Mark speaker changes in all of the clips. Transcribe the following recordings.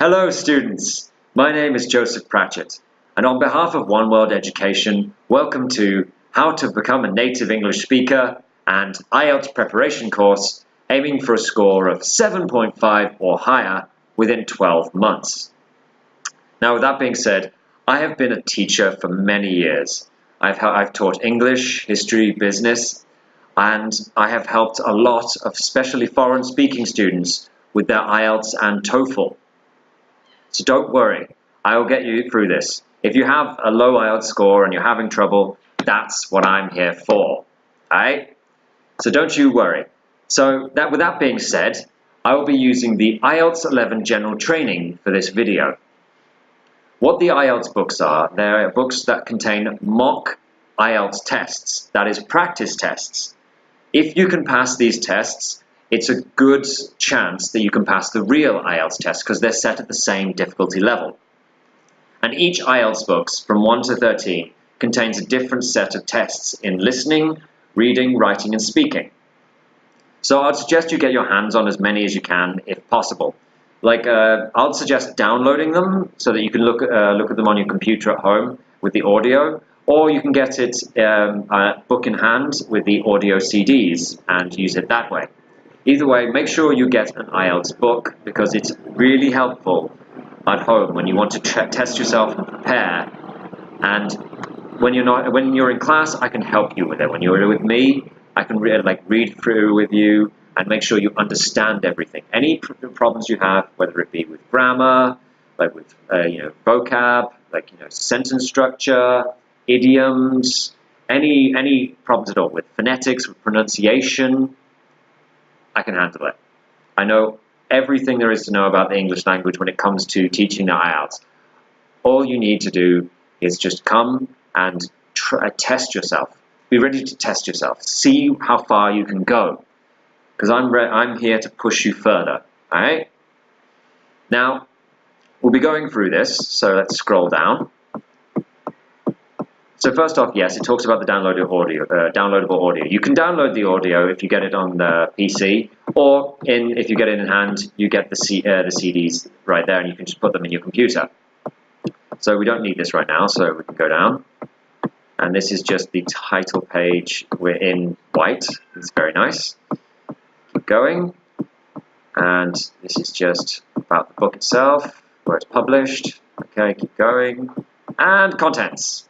Speaker 1: Hello students, my name is Joseph Pratchett, and on behalf of One World Education, welcome to How to Become a Native English Speaker and IELTS preparation course aiming for a score of 7.5 or higher within 12 months. Now with that being said, I have been a teacher for many years. I've taught English, history, business, and I have helped a lot of especially foreign speaking students with their IELTS and TOEFL. So don't worry, I will get you through this. If you have a low IELTS score and you're having trouble, that's what I'm here for. Alright? So don't you worry. So with that being said, I will be using the IELTS 11 General Training for this video. What the IELTS books are, they're books that contain mock IELTS tests, that is practice tests. If you can pass these tests, it's a good chance that you can pass the real IELTS test because they're set at the same difficulty level. And each IELTS books from 1 to 13 contains a different set of tests in listening, reading, writing and speaking. So I'd suggest you get your hands on as many as you can if possible. I'd suggest downloading them so that you can look at them on your computer at home with the audio, or you can get it book in hand with the audio CDs and use it that way. Either way, make sure you get an IELTS book because it's really helpful at home when you want to test yourself and prepare. And when you're in class, I can help you with it. When you're with me, I can read through with you and make sure you understand everything. Any problems you have, whether it be with grammar, with vocab, sentence structure, idioms, any problems at all with phonetics, with pronunciation, I can handle it. I know everything there is to know about the English language when it comes to teaching the IELTS. All you need to do is just come and test yourself. Be ready to test yourself. See how far you can go. Because I'm here to push you further. Alright? Now, we'll be going through this, so let's scroll down. So first off, yes, it talks about the downloadable audio. You can download the audio if you get it on the PC, or if you get it in hand, you get the CDs right there, and you can just put them in your computer. So we don't need this right now, so we can go down. And this is just the title page. We're in white. It's very nice. Keep going. And this is just about the book itself, where it's published. Okay, keep going. And contents.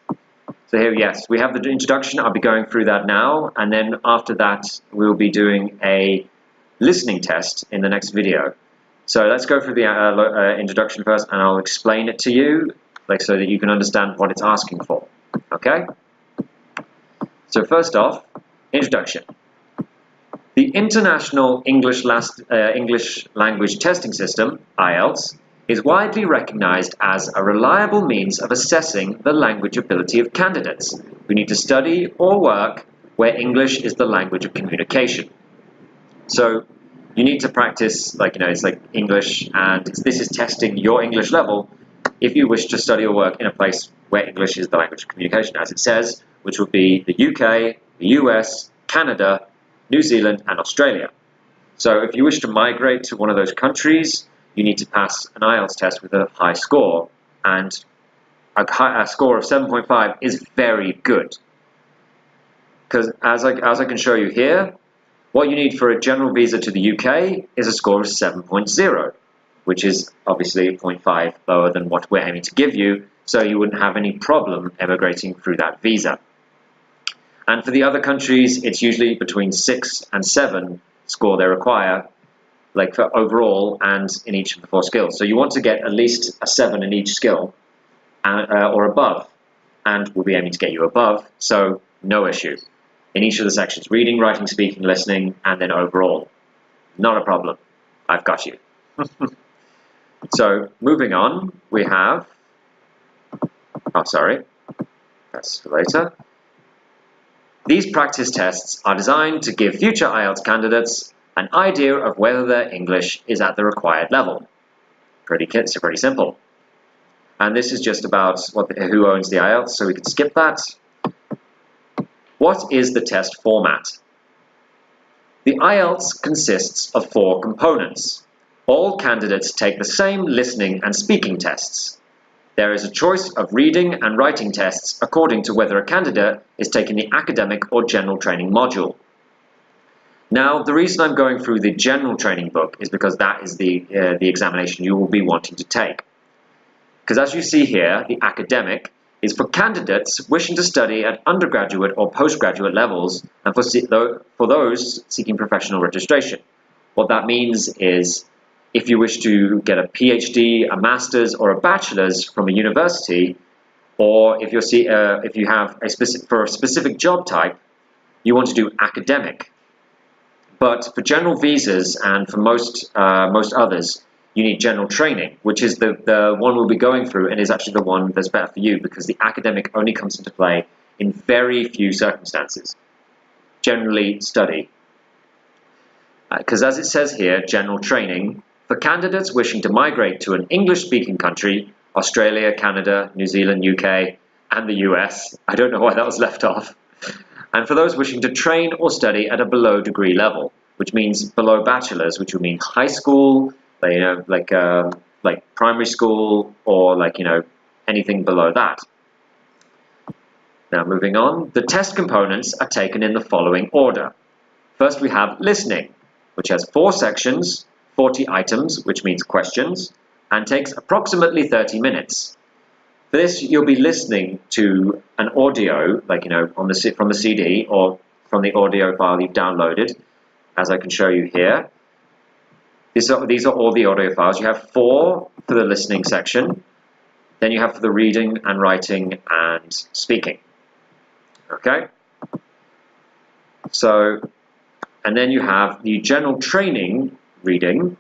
Speaker 1: So here, yes, we have the introduction. I'll be going through that now, and then after that, we'll be doing a listening test in the next video. So let's go through the introduction first, and I'll explain it to you, so that you can understand what it's asking for. Okay? So first off, introduction. The International English Language Testing System, IELTS, is widely recognized as a reliable means of assessing the language ability of candidates who need to study or work where English is the language of communication. So you need to practice, it's like English, and this is testing your English level if you wish to study or work in a place where English is the language of communication, as it says, which would be the UK, the US, Canada, New Zealand, and Australia. So if you wish to migrate to one of those countries, you need to pass an IELTS test with a high score, and a score of 7.5 is very good. Because as I can show you here, what you need for a general visa to the UK is a score of 7.0, which is obviously 0.5 lower than what we're aiming to give you, so you wouldn't have any problem emigrating through that visa. And for the other countries, it's usually between 6 and 7 score they require, for overall and in each of the 4 skills. So you want to get at least a 7 in each skill or above, and we'll be aiming to get you above, so no issue. In each of the sections, reading, writing, speaking, listening, and then overall. Not a problem. I've got you. So moving on, we have, that's for later. These practice tests are designed to give future IELTS candidates an idea of whether their English is at the required level. Pretty simple. And this is just about who owns the IELTS, so we can skip that. What is the test format? The IELTS consists of 4 components: All candidates take the same listening and speaking tests. There is a choice of reading and writing tests according to whether a candidate is taking the academic or general training module. Now, the reason I'm going through the general training book is because that is the examination you will be wanting to take. Because as you see here, the academic is for candidates wishing to study at undergraduate or postgraduate levels and for those seeking professional registration. What that means is if you wish to get a PhD, a master's, or a bachelor's from a university, or if you have for a specific job type, you want to do academic. But for general visas and for most others, you need general training, which is the one we'll be going through and is actually the one that's better for you because the academic only comes into play in very few circumstances. Generally study. Because as it says here, general training, for candidates wishing to migrate to an English-speaking country, Australia, Canada, New Zealand, UK, and the US, I don't know why that was left off, and for those wishing to train or study at a below degree level, which means below bachelor's, which would mean high school, like primary school, or anything below that. Now moving on, the test components are taken in the following order. First we have listening, which has 4 sections, 40 items, which means questions, and takes approximately 30 minutes. For this, you'll be listening to an audio, from the CD or from the audio file you've downloaded, as I can show you here. These are all the audio files. You have 4 for the listening section, then you have for the reading and writing and speaking. Okay? And then you have the general training reading,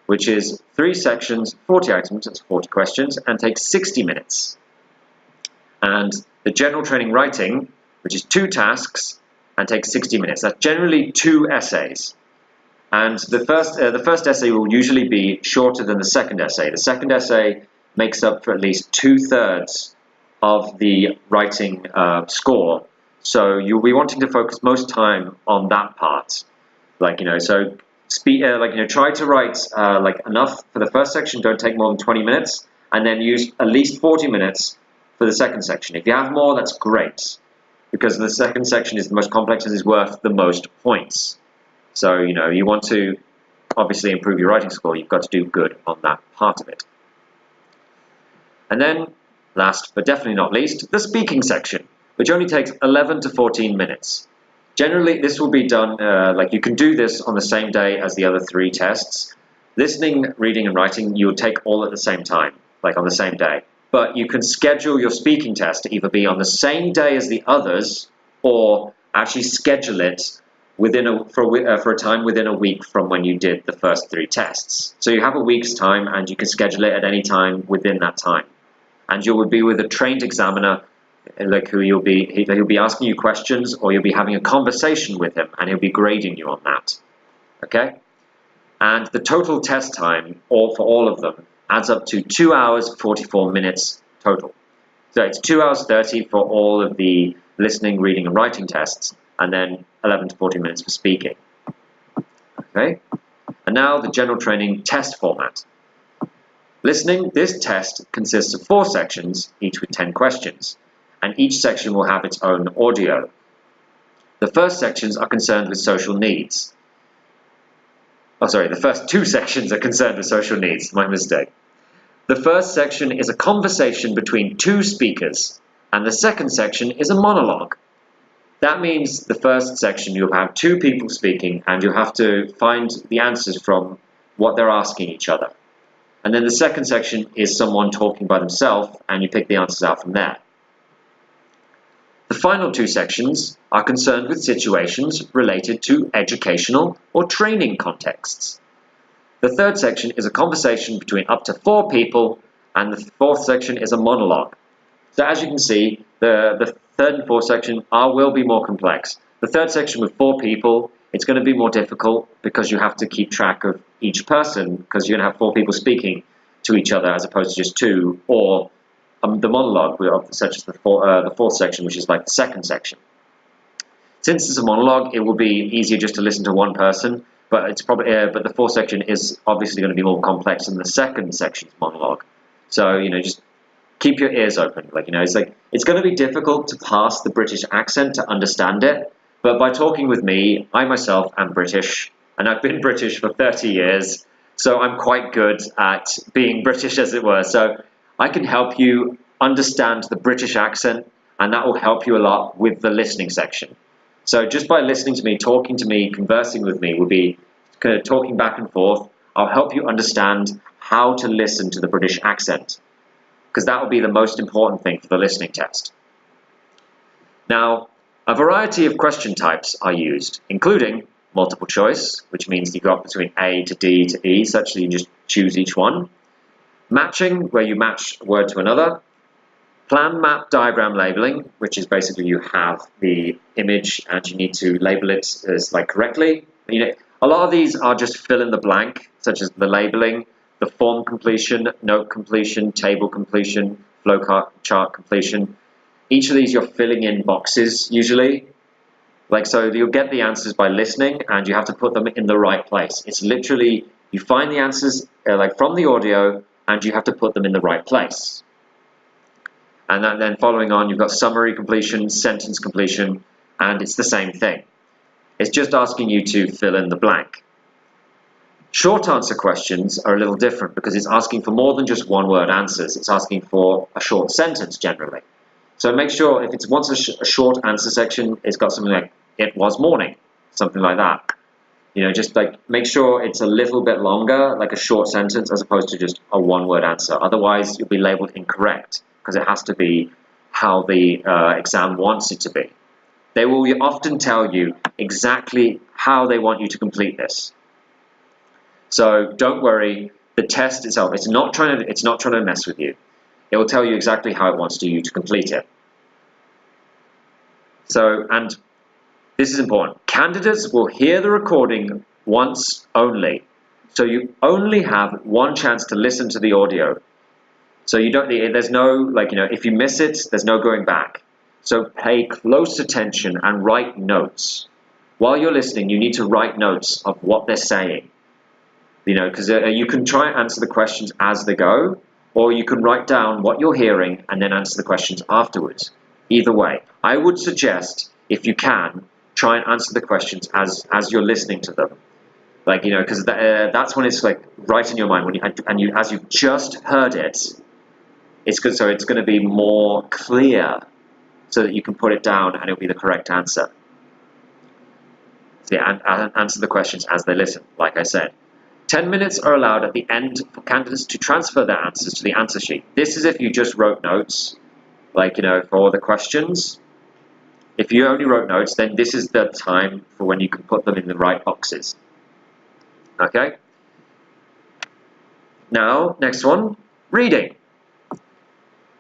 Speaker 1: which is 3 sections, 40 items, that's 40 questions, and takes 60 minutes. And the general training writing, which is 2 tasks and takes 60 minutes. That's generally 2 essays. And the first essay will usually be shorter than the second essay. The second essay makes up for at least 2/3 of the writing score. So you'll be wanting to focus most time on that part. Try to write enough for the first section, don't take more than 20 minutes, and then use at least 40 minutes for the second section. If you have more, that's great, because the second section is the most complex and is worth the most points. So, you want to obviously improve your writing score, you've got to do good on that part of it. And then, last but definitely not least, the speaking section, which only takes 11 to 14 minutes. Generally, this will be done, you can do this on the same day as the other 3 tests. Listening, reading, and writing, you'll take all at the same time, on the same day. But you can schedule your speaking test to either be on the same day as the others, or actually schedule it for a time within a week from when you did the first 3 tests. So you have a week's time, and you can schedule it at any time within that time. And you will be with a trained examiner, he'll be asking you questions, or you'll be having a conversation with him, and he'll be grading you on that. Okay? And the total test time, for all of them, adds up to 2 hours 44 minutes total. So it's 2 hours 30 for all of the listening, reading, and writing tests, and then 11 to 14 minutes for speaking. Okay? And now the general training test format. Listening, this test consists of 4 sections, each with 10 questions, and each section will have its own audio. The first sections are concerned with social needs. The first 2 sections are concerned with social needs, my mistake. The first section is a conversation between 2 speakers, and the second section is a monologue. That means the first section you'll have 2 people speaking, and you'll have to find the answers from what they're asking each other. And then the second section is someone talking by themselves, and you pick the answers out from there. The final 2 sections are concerned with situations related to educational or training contexts. The third section is a conversation between up to 4 people, and the fourth section is a monologue. So as you can see, the third and fourth section will be more complex. The third section with 4 people, it's going to be more difficult because you have to keep track of each person, because you're going to have 4 people speaking to each other as opposed to just 2, or the monologue, such as the fourth section, which is like the second section. Since it's a monologue, it will be easier just to listen to one person, but it's probably but the fourth section is obviously going to be more complex than the second section's monologue. So just keep your ears open. It's going to be difficult to pass the British accent to understand it, but by talking with me, I myself am British, and I've been British for 30 years, so I'm quite good at being British, as it were. So I can help you understand the British accent, and that will help you a lot with the listening section. So just by listening to me, talking to me, conversing with me, will be kind of talking back and forth. I'll help you understand how to listen to the British accent, because that will be the most important thing for the listening test. Now, a variety of question types are used, including multiple choice, which means you go up between A to D to E, such that you just choose each one. Matching, where you match a word to another. Plan, map, diagram labeling, which is basically you have the image and you need to label it as correctly. A lot of these are just fill in the blank, such as the labeling, the form completion, note completion, table completion, flow chart completion. Each of these you're filling in boxes usually. So you'll get the answers by listening, and you have to put them in the right place. It's literally, you find the answers from the audio, and you have to put them in the right place. And then following on, you've got summary completion, sentence completion, and it's the same thing. It's just asking you to fill in the blank. Short answer questions are a little different because it's asking for more than just one word answers. It's asking for a short sentence generally. So make sure if it's once a short answer section, it's got something like, it was morning, something like that. Just make sure it's a little bit longer, like a short sentence, as opposed to just a one-word answer. Otherwise, you'll be labeled incorrect, because it has to be how the exam wants it to be. They will often tell you exactly how they want you to complete this. So don't worry, the test itself, it's not trying to mess with you. It will tell you exactly how it wants you to complete it. So, and this is important. Candidates will hear the recording once only. So you only have one chance to listen to the audio. So there's no, if you miss it, there's no going back. So pay close attention and write notes. While you're listening, you need to write notes of what they're saying. Because you can try and answer the questions as they go, or you can write down what you're hearing and then answer the questions afterwards. Either way, I would suggest, if you can, try and answer the questions as you're listening to them. Because that's when it's right in your mind, as you've just heard it. It's good, so it's going to be more clear, so that you can put it down and it'll be the correct answer. So yeah, and answer the questions as they listen, like I said. 10 minutes are allowed at the end for candidates to transfer their answers to the answer sheet. This is if you just wrote notes, for the questions. If you only wrote notes, then this is the time for when you can put them in the right boxes. Okay? Now, next one, reading.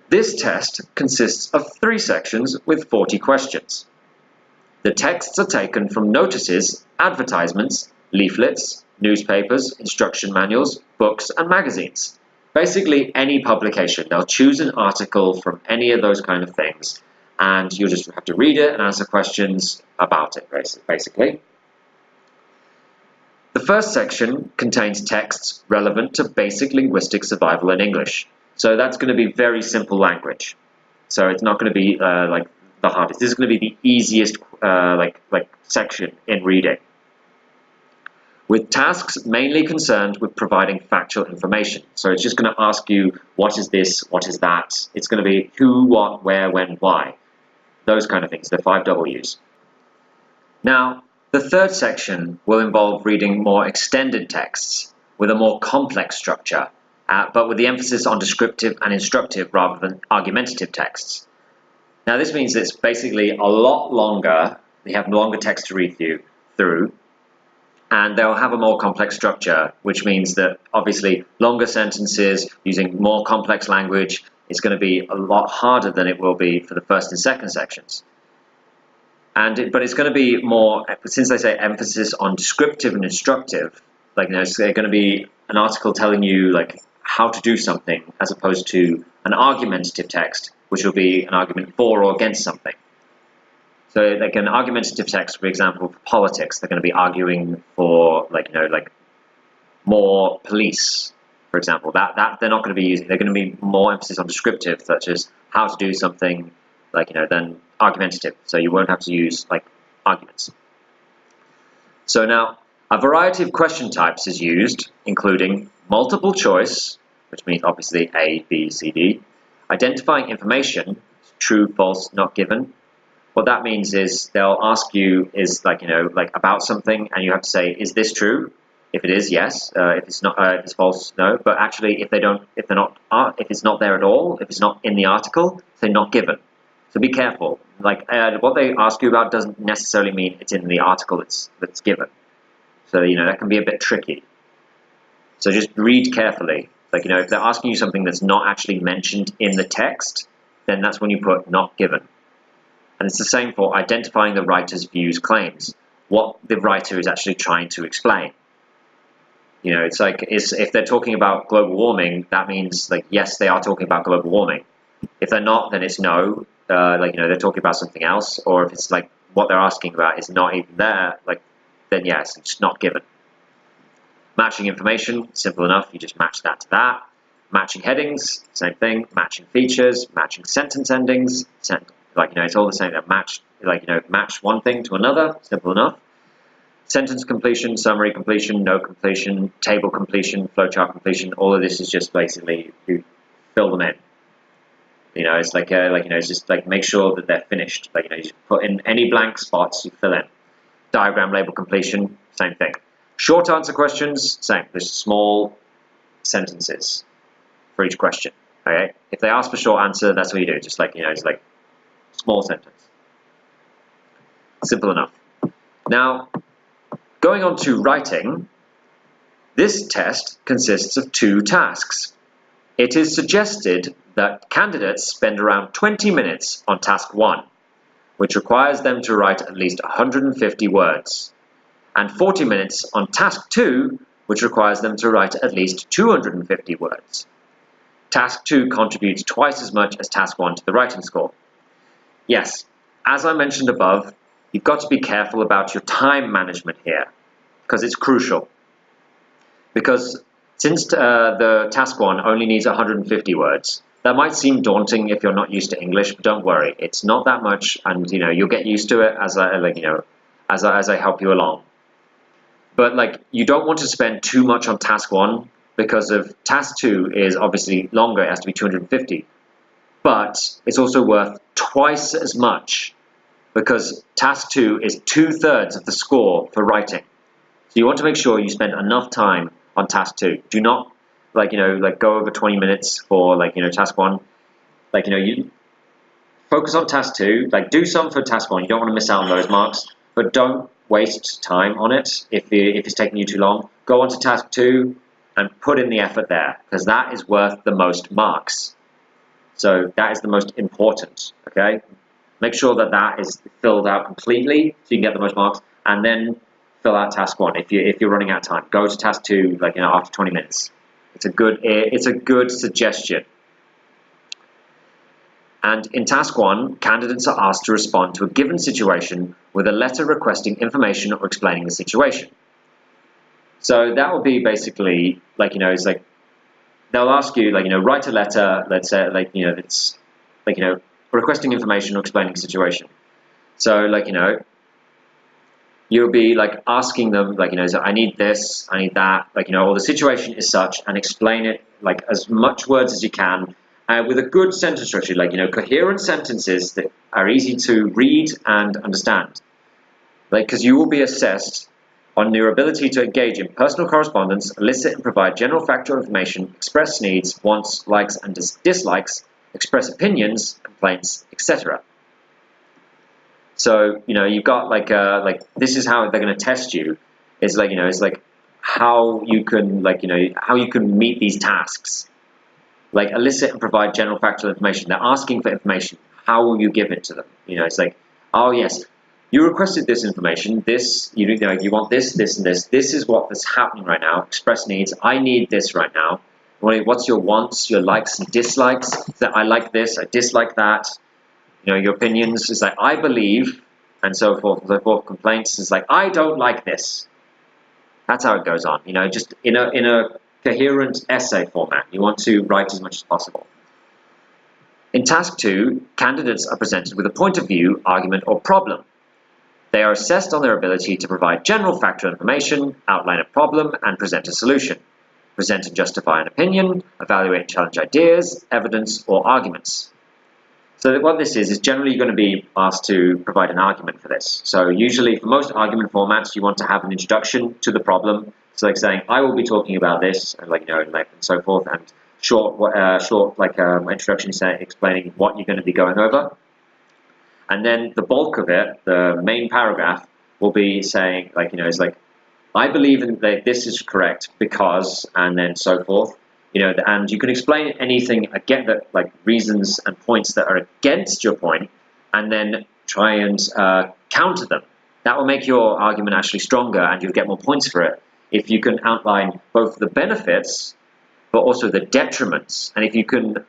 Speaker 1: This test consists of 3 sections with 40 questions. The texts are taken from notices, advertisements, leaflets, newspapers, instruction manuals, books, and magazines. Basically, any publication. They'll choose an article from any of those kind of things, and you'll just have to read it and answer questions about it, basically. The first section contains texts relevant to basic linguistic survival in English. So that's going to be very simple language. So it's not going to be the hardest. This is going to be the easiest section in reading, with tasks mainly concerned with providing factual information. So it's just going to ask you, what is this, what is that? It's going to be who, what, where, when, why. Those kind of things, the 5 W's. Now, the third section will involve reading more extended texts with a more complex structure, but with the emphasis on descriptive and instructive rather than argumentative texts. Now, this means it's basically a lot longer. You have longer text to read through, and they'll have a more complex structure, which means that obviously longer sentences using more complex language is going to be a lot harder than it will be for the first and second sections. But it's going to be more, since they say emphasis on descriptive and instructive, it's going to be an article telling you how to do something, as opposed to an argumentative text, which will be an argument for or against something. So like an argumentative text, for example, for politics, they're going to be arguing for like more police, for example. That they're not going to be using. They're going to be more emphasis on descriptive, such as how to do something, than argumentative. So you won't have to use like arguments. So now a variety of question types is used, including multiple choice, which means obviously A, B, C, D, identifying information, true, false, not given. What that means is they'll ask you about something, and you have to say, is this true? If it is, yes. If it's not, if it's false, no. But actually, if it's not there at all, if it's not in the article, say not given. So be careful. What they ask you about doesn't necessarily mean it's in the article that's given. So that can be a bit tricky. So just read carefully. If they're asking you something that's not actually mentioned in the text, then that's when you put not given. And it's the same for identifying the writer's views, claims, what the writer is actually trying to explain. If they're talking about global warming, that means yes, they are talking about global warming. If they're not, then it's no. They're talking about something else. Or if it's what they're asking about is not even there, then yes, it's not given. Matching information, simple enough. You just match that to that. Matching headings, same thing. Matching features, matching sentence endings, it's all the same. Match one thing to another, simple enough. Sentence completion, summary completion, note completion, table completion, flowchart completion. All of this is just basically you fill them in. It's just make sure that they're finished. You just put in any blank spots, you fill in. Diagram label completion, same thing. Short answer questions, same. There's small sentences for each question. Okay. If they ask for short answer, that's what you do. Just small sentence. Simple enough. Now, going on to writing, this test consists of 2 tasks. It is suggested that candidates spend around 20 minutes on task 1, which requires them to write at least 150 words, and 40 minutes on task 2, which requires them to write at least 250 words. Task 2 contributes twice as much as task 1 to the writing score. Yes, as I mentioned above, you've got to be careful about your time management here, because it's crucial. Because since the task 1 only needs 150 words, that might seem daunting if you're not used to English, but don't worry, it's not that much, and you'll get used to it as I help you along. But you don't want to spend too much on task 1, because of task 2 is obviously longer, it has to be 250. But it's also worth twice as much, because task 2 is 2/3 of the score for writing. So you want to make sure you spend enough time on task 2. Do not go over 20 minutes for task 1. You focus on task 2. Do some for task 1. You don't want to miss out on those marks, but don't waste time on it if it's taking you too long. Go on to task 2 and put in the effort there, because that is worth the most marks. So that is the most important, okay? Make sure that is filled out completely so you can get the most marks, and then fill out task 1 if you're running out of time. Go to task 2 after 20 minutes. It's a good suggestion. And in task 1, candidates are asked to respond to a given situation with a letter requesting information or explaining the situation. So that will be basically they'll ask you write a letter, let's say it's requesting information or explaining the situation. So you'll be asking them so I need this, I need that, or the situation is such, and explain it as much words as you can with a good sentence structure, coherent sentences that are easy to read and understand. Because you will be assessed on your ability to engage in personal correspondence, elicit and provide general factual information, express needs, wants, likes and dislikes, express opinions, complaints, etc. So you've got this is how they're going to test you. It's how you can how you can meet these tasks. Elicit and provide general factual information. They're asking for information. How will you give it to them? It's oh yes, you requested this information. This you want this, this, and this. This is what is happening right now. Express needs. I need this right now. What's your wants, your likes and dislikes? That I like this, I dislike that. Your opinions is I believe and so forth and so forth. Complaints is like, I don't like this. That's how it goes on. You know, just in a coherent essay format. You want to write as much as possible. In task 2, candidates are presented with a point of view, argument, or problem. They are assessed on their ability to provide general factual information, outline a problem, and present a solution. Present and justify an opinion, evaluate and challenge ideas, evidence, or arguments. So what this is generally going to be asked to provide an argument for this. So usually for most argument formats, you want to have an introduction to the problem. So like saying, I will be talking about this, and and so forth, and short introduction explaining what you're going to be going over. And then the bulk of it, the main paragraph, will be saying I believe that this is correct because, and then so forth. And you can explain anything again, reasons and points that are against your point, and then try and counter them. That will make your argument actually stronger, and you'll get more points for it if you can outline both the benefits but also the detriments. And if you can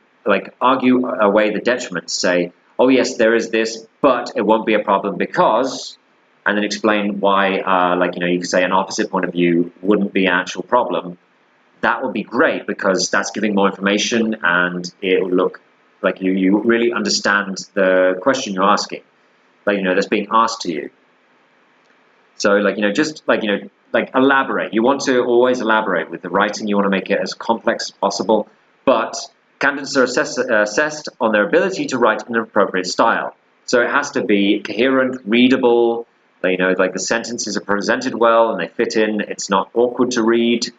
Speaker 1: argue away the detriments, say, oh yes, there is this, but it won't be a problem because, and then explain why, you can say an opposite point of view wouldn't be an actual problem. That would be great because that's giving more information, and it will look like you really understand the question you're asking, that's being asked to you. So elaborate. You want to always elaborate with the writing. You want to make it as complex as possible, but candidates are assessed on their ability to write in an appropriate style. So it has to be coherent, readable. The sentences are presented well and they fit in. It's not awkward to read.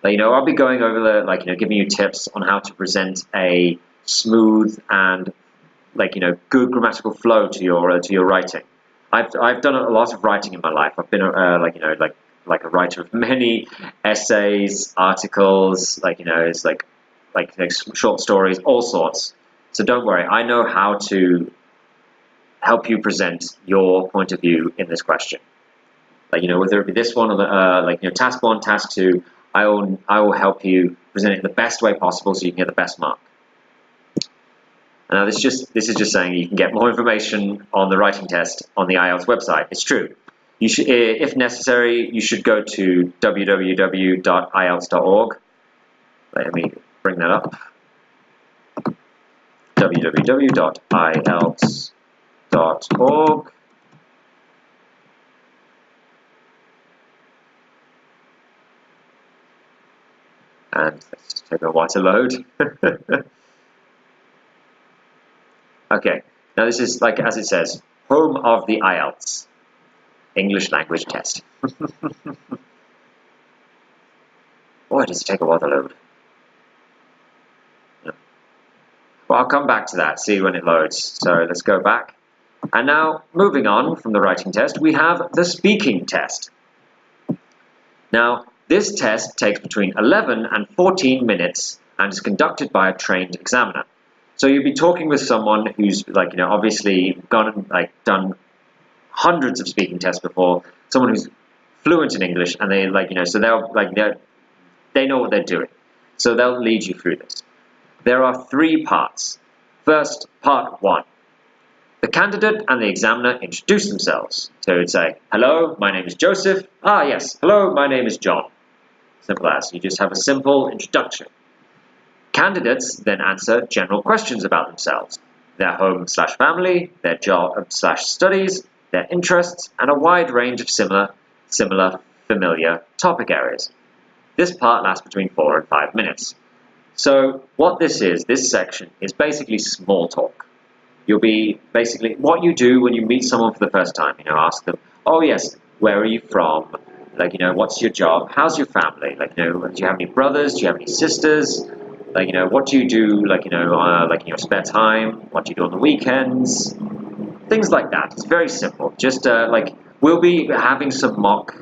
Speaker 1: I'll be going over giving you tips on how to present a smooth and good grammatical flow to your writing. I've done a lot of writing in my life. I've been a writer of many essays, articles, short stories, all sorts. So don't worry. I know how to help you present your point of view in this question. Whether it be this one or the task 1, task 2. I will help you present it the best way possible so you can get the best mark. Now this is just saying you can get more information on the writing test on the IELTS website. It's true. You should, if necessary, you should go to www.ielts.org. Let me bring that up. www.ielts.org. And let's just take a while to load. Okay, now this is as it says, home of the IELTS, English language test. Boy, does it take a while to load. Yeah. Well, I'll come back to that, see when it loads. So let's go back. And now, moving on from the writing test, we have the speaking test. Now, this test takes between 11 and 14 minutes and is conducted by a trained examiner. So you'll be talking with someone who's obviously done hundreds of speaking tests before, someone who's fluent in English, and they so they know what they're doing. So they'll lead you through this. There are 3 parts. First, part 1. The candidate and the examiner introduce themselves. So you'd say, hello, my name is Joseph. Ah, yes, hello, my name is John. Simple as. You just have a simple introduction. Candidates then answer general questions about themselves, their home/family, their job/studies, their interests, and a wide range of similar, familiar topic areas. This part lasts between 4 and 5 minutes. So what this section is basically small talk. You'll be basically what you do when you meet someone for the first time. Ask them, oh yes, where are you from? What's your job? How's your family? Do you have any brothers? Do you have any sisters? What do you do? In your spare time? What do you do on the weekends? Things like that. It's very simple. Just we'll be having some mock,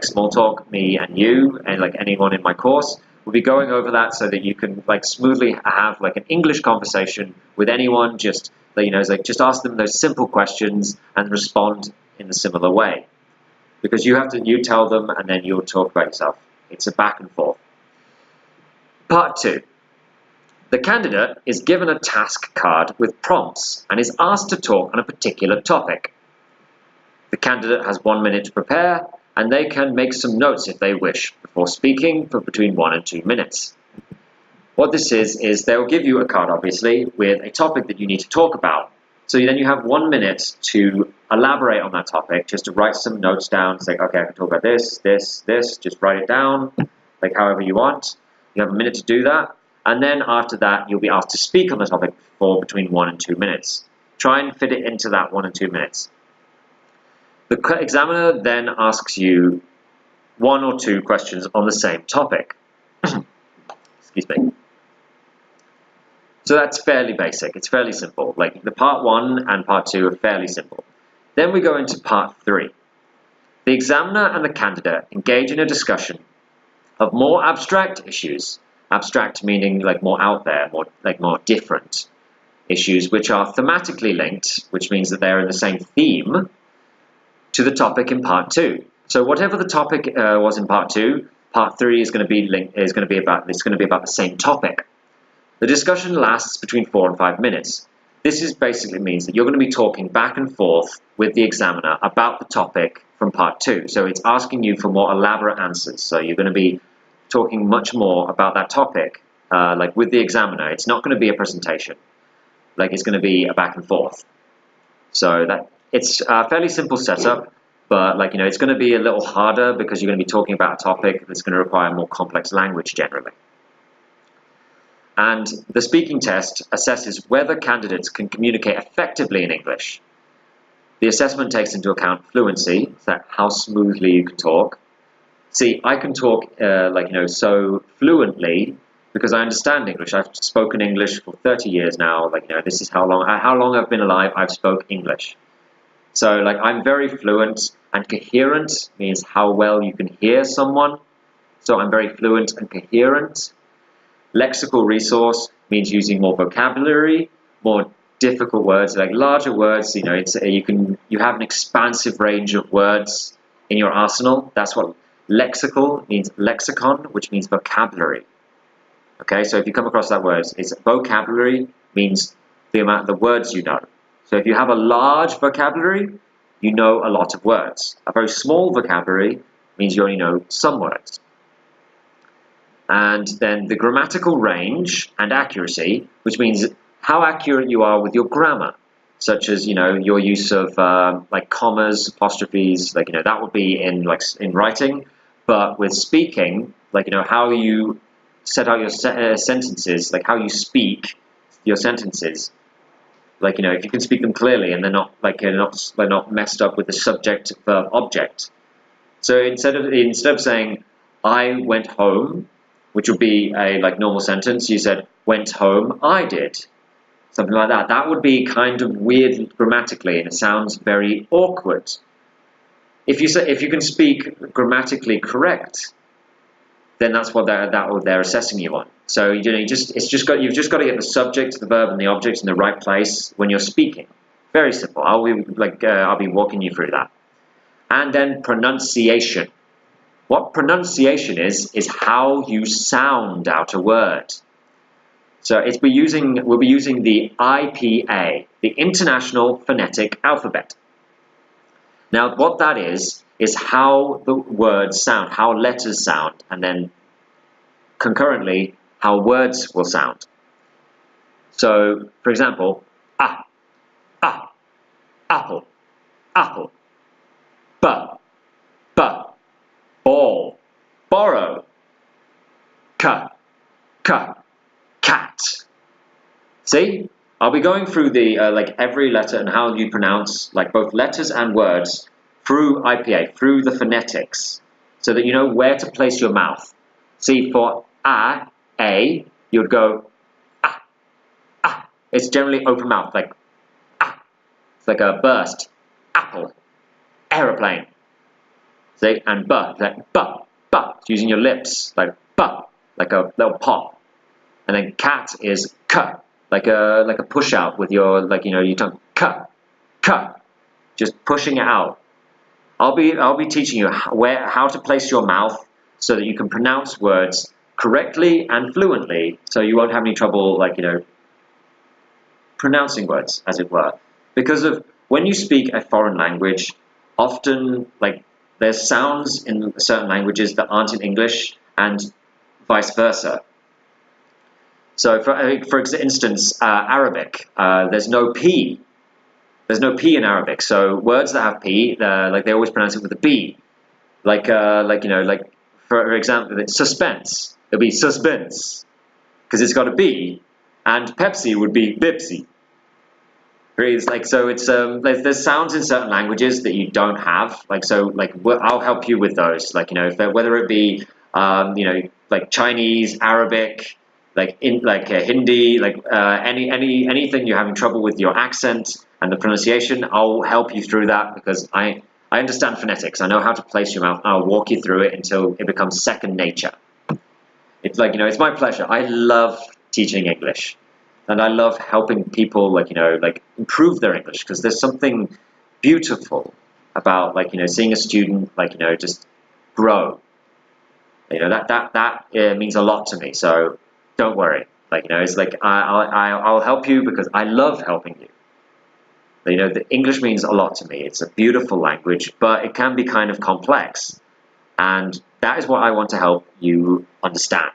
Speaker 1: small talk, me and you, and anyone in my course. We'll be going over that so that you can smoothly have an English conversation with anyone. Just just ask them those simple questions and respond in a similar way, because you tell them and then you'll talk about yourself. It's a back and forth. Part 2. The candidate is given a task card with prompts and is asked to talk on a particular topic. The candidate has 1 minute to prepare, and they can make some notes if they wish before speaking for between 1 and 2 minutes. What this is they'll give you a card, obviously, with a topic that you need to talk about. So then you have 1 minute to elaborate on that topic, just to write some notes down, say, okay, I can talk about this, this, this, just write it down, like however you want. You have a minute to do that, and then after that, you'll be asked to speak on the topic for between 1 and 2 minutes. Try and fit it into that 1 and 2 minutes. The examiner then asks you 1 or 2 questions on the same topic. Excuse me. So that's fairly basic. It's fairly simple. Like the part 1 and part 2 are fairly simple. Then we go into part 3. The examiner and the candidate engage in a discussion of more abstract issues. Abstract meaning like more out there, more different issues, which are thematically linked, which means that they're in the same theme to the topic in part 2. So whatever the topic was in part 2, part 3 is going to be about the same topic. The discussion lasts between 4 and 5 minutes. This basically means that you're going to be talking back and forth with the examiner about the topic from part 2. So it's asking you for more elaborate answers. So you're going to be talking much more about that topic, like with the examiner. It's not going to be a presentation. Like it's going to be a back and forth. So that it's a fairly simple setup, but like it's going to be a little harder because you're going to be talking about a topic that's going to require more complex language generally. And the speaking test assesses whether candidates can communicate effectively in English. The assessment takes into account fluency, so how smoothly you can talk. See, I can talk so fluently because I understand English. I've spoken English for 30 years now. This is how long I've been alive. I've spoke English. So I'm very fluent, and coherent means how well you can hear someone. So I'm very fluent and coherent. Lexical resource means using more vocabulary, more difficult words, like larger words. You have an expansive range of words in your arsenal. That's what lexical means. Lexicon, which means vocabulary. Okay, so if you come across that word, it's vocabulary means the amount of the words you know. So if you have a large vocabulary, you know a lot of words. A very small vocabulary means you only know some words. And then the grammatical range and accuracy, which means how accurate you are with your grammar, such as your use of commas, apostrophes, that would be in writing, but with speaking, how you set out your sentences, how you speak your sentences, if you can speak them clearly and they're not messed up with the subject, verb, object. So instead of saying I went home, which would be a normal sentence, you said went home, I did. Something like that. That would be kind of weird grammatically, and it sounds very awkward. If you can speak grammatically correct, then that's what they're assessing you on. So you've just got to get the subject, the verb, and the object in the right place when you're speaking. Very simple. I'll be walking you through that. And then pronunciation. What pronunciation is how you sound out a word. So we'll be using the IPA, the International Phonetic Alphabet. Now what that is how the words sound, how letters sound, and then concurrently how words will sound. So for example, apple, apple, ball, borrow, cat. See? I'll be going through the every letter and how you pronounce both letters and words through IPA, through the phonetics, so that you know where to place your mouth. See, for A, you would go ah. It's generally open mouth, It's like a burst. Apple, aeroplane. See, and but, it's using your lips, like a little pop. And then cat is k, like a push out with your your tongue, k, just pushing it out. I'll be teaching you how to place your mouth so that you can pronounce words correctly and fluently, so you won't have any trouble pronouncing words, as it were. Because of when you speak a foreign language, often, like, there's sounds in certain languages that aren't in English, and vice versa. So, for instance, Arabic, there's no P. There's no P in Arabic. So words that have P, like they always pronounce it with a B. Like for example, suspense. It'll be suspense because it's got a B, and Pepsi would be Bipsy. Like, so it's there's sounds in certain languages that you don't have. Like, so like I'll help you with those. Like, whether it be like Chinese, Arabic, like Hindi, like anything you're having trouble with your accent and the pronunciation, I'll help you through that because I understand phonetics. I know how to place your mouth. I'll walk you through it until it becomes second nature. It's like, it's my pleasure. I love teaching English. And I love helping people, like, improve their English, because there's something beautiful about, like, seeing a student, like, just grow. That means a lot to me. So don't worry. Like, it's like I'll help you because I love helping you. The English means a lot to me. It's a beautiful language, but it can be kind of complex. And that is what I want to help you understand.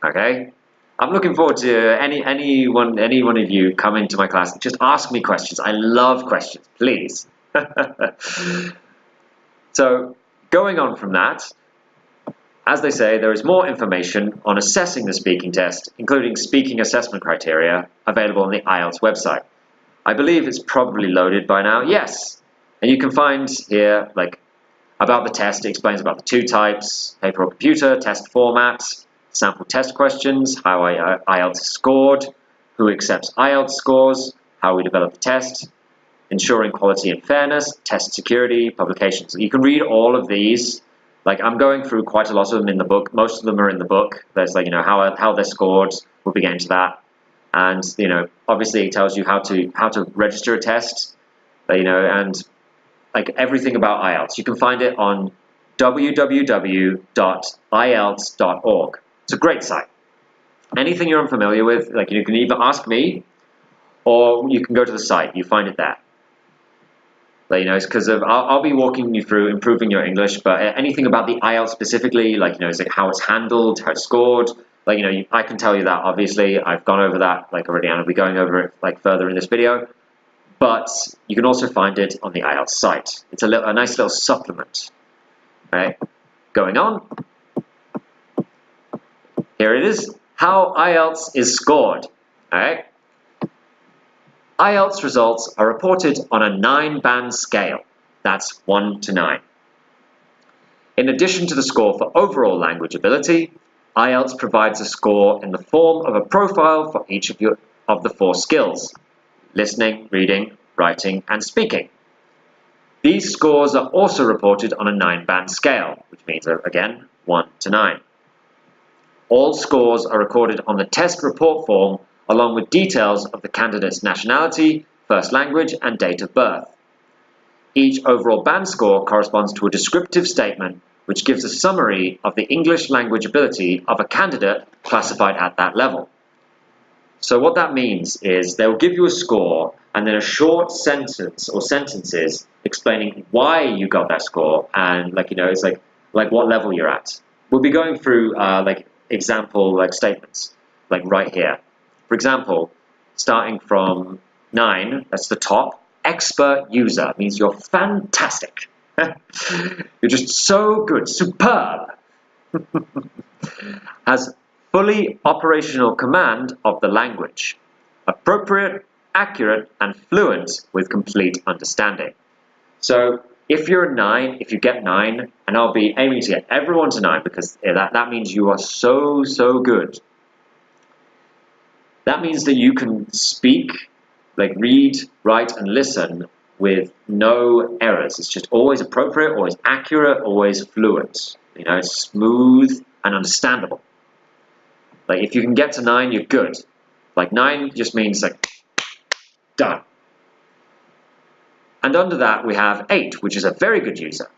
Speaker 1: Okay? I'm looking forward to any one of you come into my class. Just ask me questions. I love questions, please. So, going on from that, as they say, there is more information on assessing the speaking test, including speaking assessment criteria, available on the IELTS website. I believe it's probably loaded by now. Yes. And you can find here, like, about the test. It explains about the two types, paper or computer, test format, sample test questions, how IELTS is scored, who accepts IELTS scores, how we develop the test, ensuring quality and fairness, test security, publications. You can read all of these. Like, I'm going through quite a lot of them in the book. Most of them are in the book. There's, like, how they're scored. We'll be getting to that. And, obviously it tells you how to register a test, and, like, everything about IELTS. You can find it on www.ielts.org. It's a great site. Anything you're unfamiliar with, like, you can either ask me or you can go to the site. You find it there. But, it's because I'll be walking you through improving your English, but anything about the IELTS specifically, like, it's like how it's handled, how it's scored, like, I can tell you that, obviously. I've gone over that, like, already, and I'll be going over it, like, further in this video. But you can also find it on the IELTS site. It's a nice little supplement. Right? Going on. Here it is, how IELTS is scored. All right? IELTS results are reported on a 9-band scale. That's 1 to 9. In addition to the score for overall language ability, IELTS provides a score in the form of a profile for each of the 4 skills: listening, reading, writing, and speaking. These scores are also reported on a 9-band scale, which means, again, 1 to 9. All scores are recorded on the test report form along with details of the candidate's nationality, first language, and date of birth. Each overall band score corresponds to a descriptive statement which gives a summary of the English language ability of a candidate classified at that level. So what that means is they'll give you a score and then a short sentence or sentences explaining why you got that score and, like, it's like what level you're at. We'll be going through like example statements, like right here. For example, starting from 9, that's the top. Expert user means you're fantastic. You're just so good, superb. Has fully operational command of the language. Appropriate, accurate, and fluent with complete understanding. So if you're a 9, if you get 9, and I'll be aiming to get everyone to 9 because that means you are so good. That means that you can speak, like read, write, and listen with no errors. It's just always appropriate, always accurate, always fluent. It's smooth and understandable. Like, if you can get to 9, you're good. Like, 9 just means, like, done. And under that, we have 8, which is a very good user.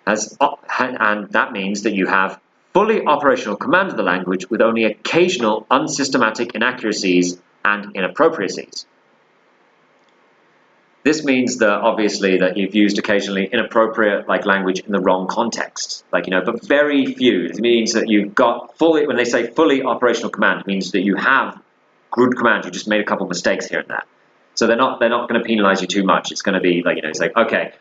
Speaker 1: And that means that you have fully operational command of the language with only occasional unsystematic inaccuracies and inappropriacies. This means that obviously that you've used occasionally inappropriate like language in the wrong context, like, but very few. It means that you've got fully, when they say fully operational command, it means that you have good command. You just made a couple of mistakes here and there. So they're not going to penalize you too much. It's going to be like, it's like, okay,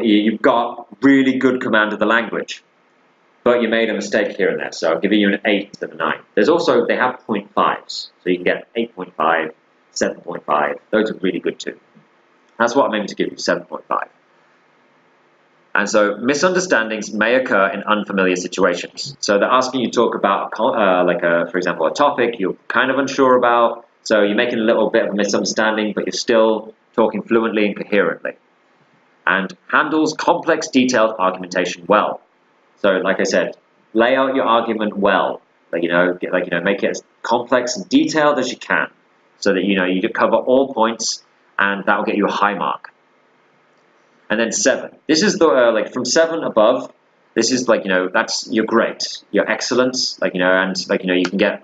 Speaker 1: you've got really good command of the language, but you made a mistake here and there. So I'm giving you an 8 instead of a 9. There's also, they have 0.5s. So you can get 8.5, 7.5. Those are really good too. That's what I'm aiming to give you, 7.5. And so misunderstandings may occur in unfamiliar situations. So they're asking you to talk about, for example, a topic you're kind of unsure about. So you're making a little bit of a misunderstanding, but you're still talking fluently and coherently. And handles complex, detailed argumentation well. So, like I said, lay out your argument well. Make it as complex and detailed as you can, so that you cover all points, and that will get you a high mark. And then 7. This is the from 7 above. This is that's your great, your excellence. You can get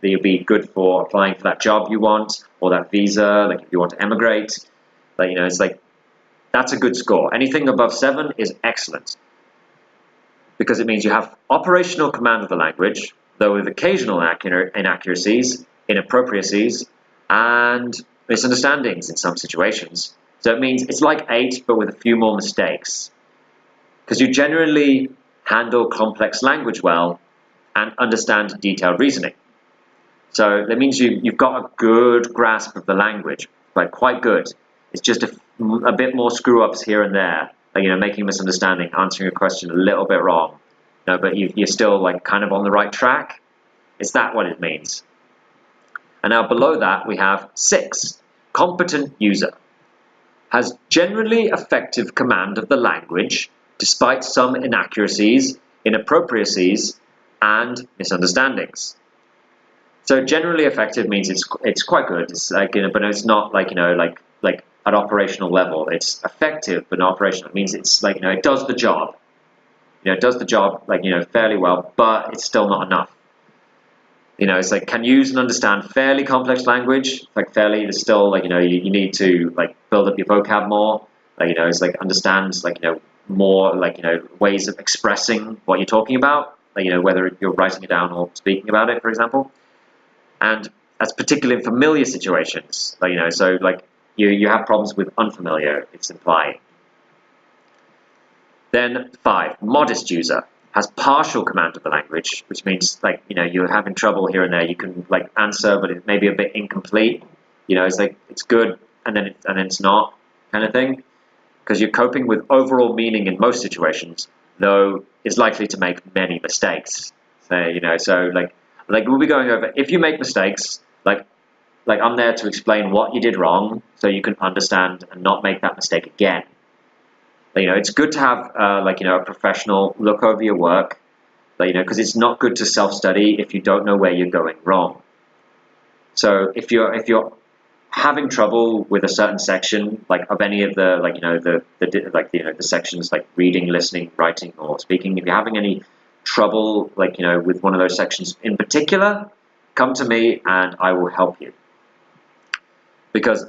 Speaker 1: you'll be good for applying for that job you want, or that visa. If you want to emigrate, it's that's a good score. Anything above 7 is excellent, because it means you have operational command of the language, though with occasional inaccuracies, inappropriacies, and misunderstandings in some situations. So it means it's like 8, but with a few more mistakes. Because you generally handle complex language well and understand detailed reasoning. So that means you've got a good grasp of the language, quite good. It's just a bit more screw-ups here and there, making a misunderstanding, answering a question a little bit wrong. But you're still kind of on the right track. Is that what it means? And now below that we have 6. Competent user. Has generally effective command of the language, despite some inaccuracies, inappropriacies, and misunderstandings. So generally effective means it's quite good. It's but it's not at operational level. It's effective but not operational. It means it's it does the job. It does the job fairly well, but it's still not enough. It's can use and understand fairly complex language. Fairly, there's still you need to build up your vocab more. It's understand more ways of expressing what you're talking about. Whether you're writing it down or speaking about it, for example. And that's particularly in familiar situations. You have problems with unfamiliar. It's implying. Then 5, modest user. Has partial command of the language, which means you're having trouble here and there. You can answer, but it may be a bit incomplete. It's good and then it's not, kind of thing, because you're coping with overall meaning in most situations, though is likely to make many mistakes. So we'll be going over, if you make mistakes, I'm there to explain what you did wrong, so you can understand and not make that mistake again. It's good to have a professional look over your work, because it's not good to self-study if you don't know where you're going wrong. So if you're having trouble with a certain section, of any of the the sections reading, listening, writing, or speaking, if you're having any trouble with one of those sections in particular, come to me and I will help you. Because,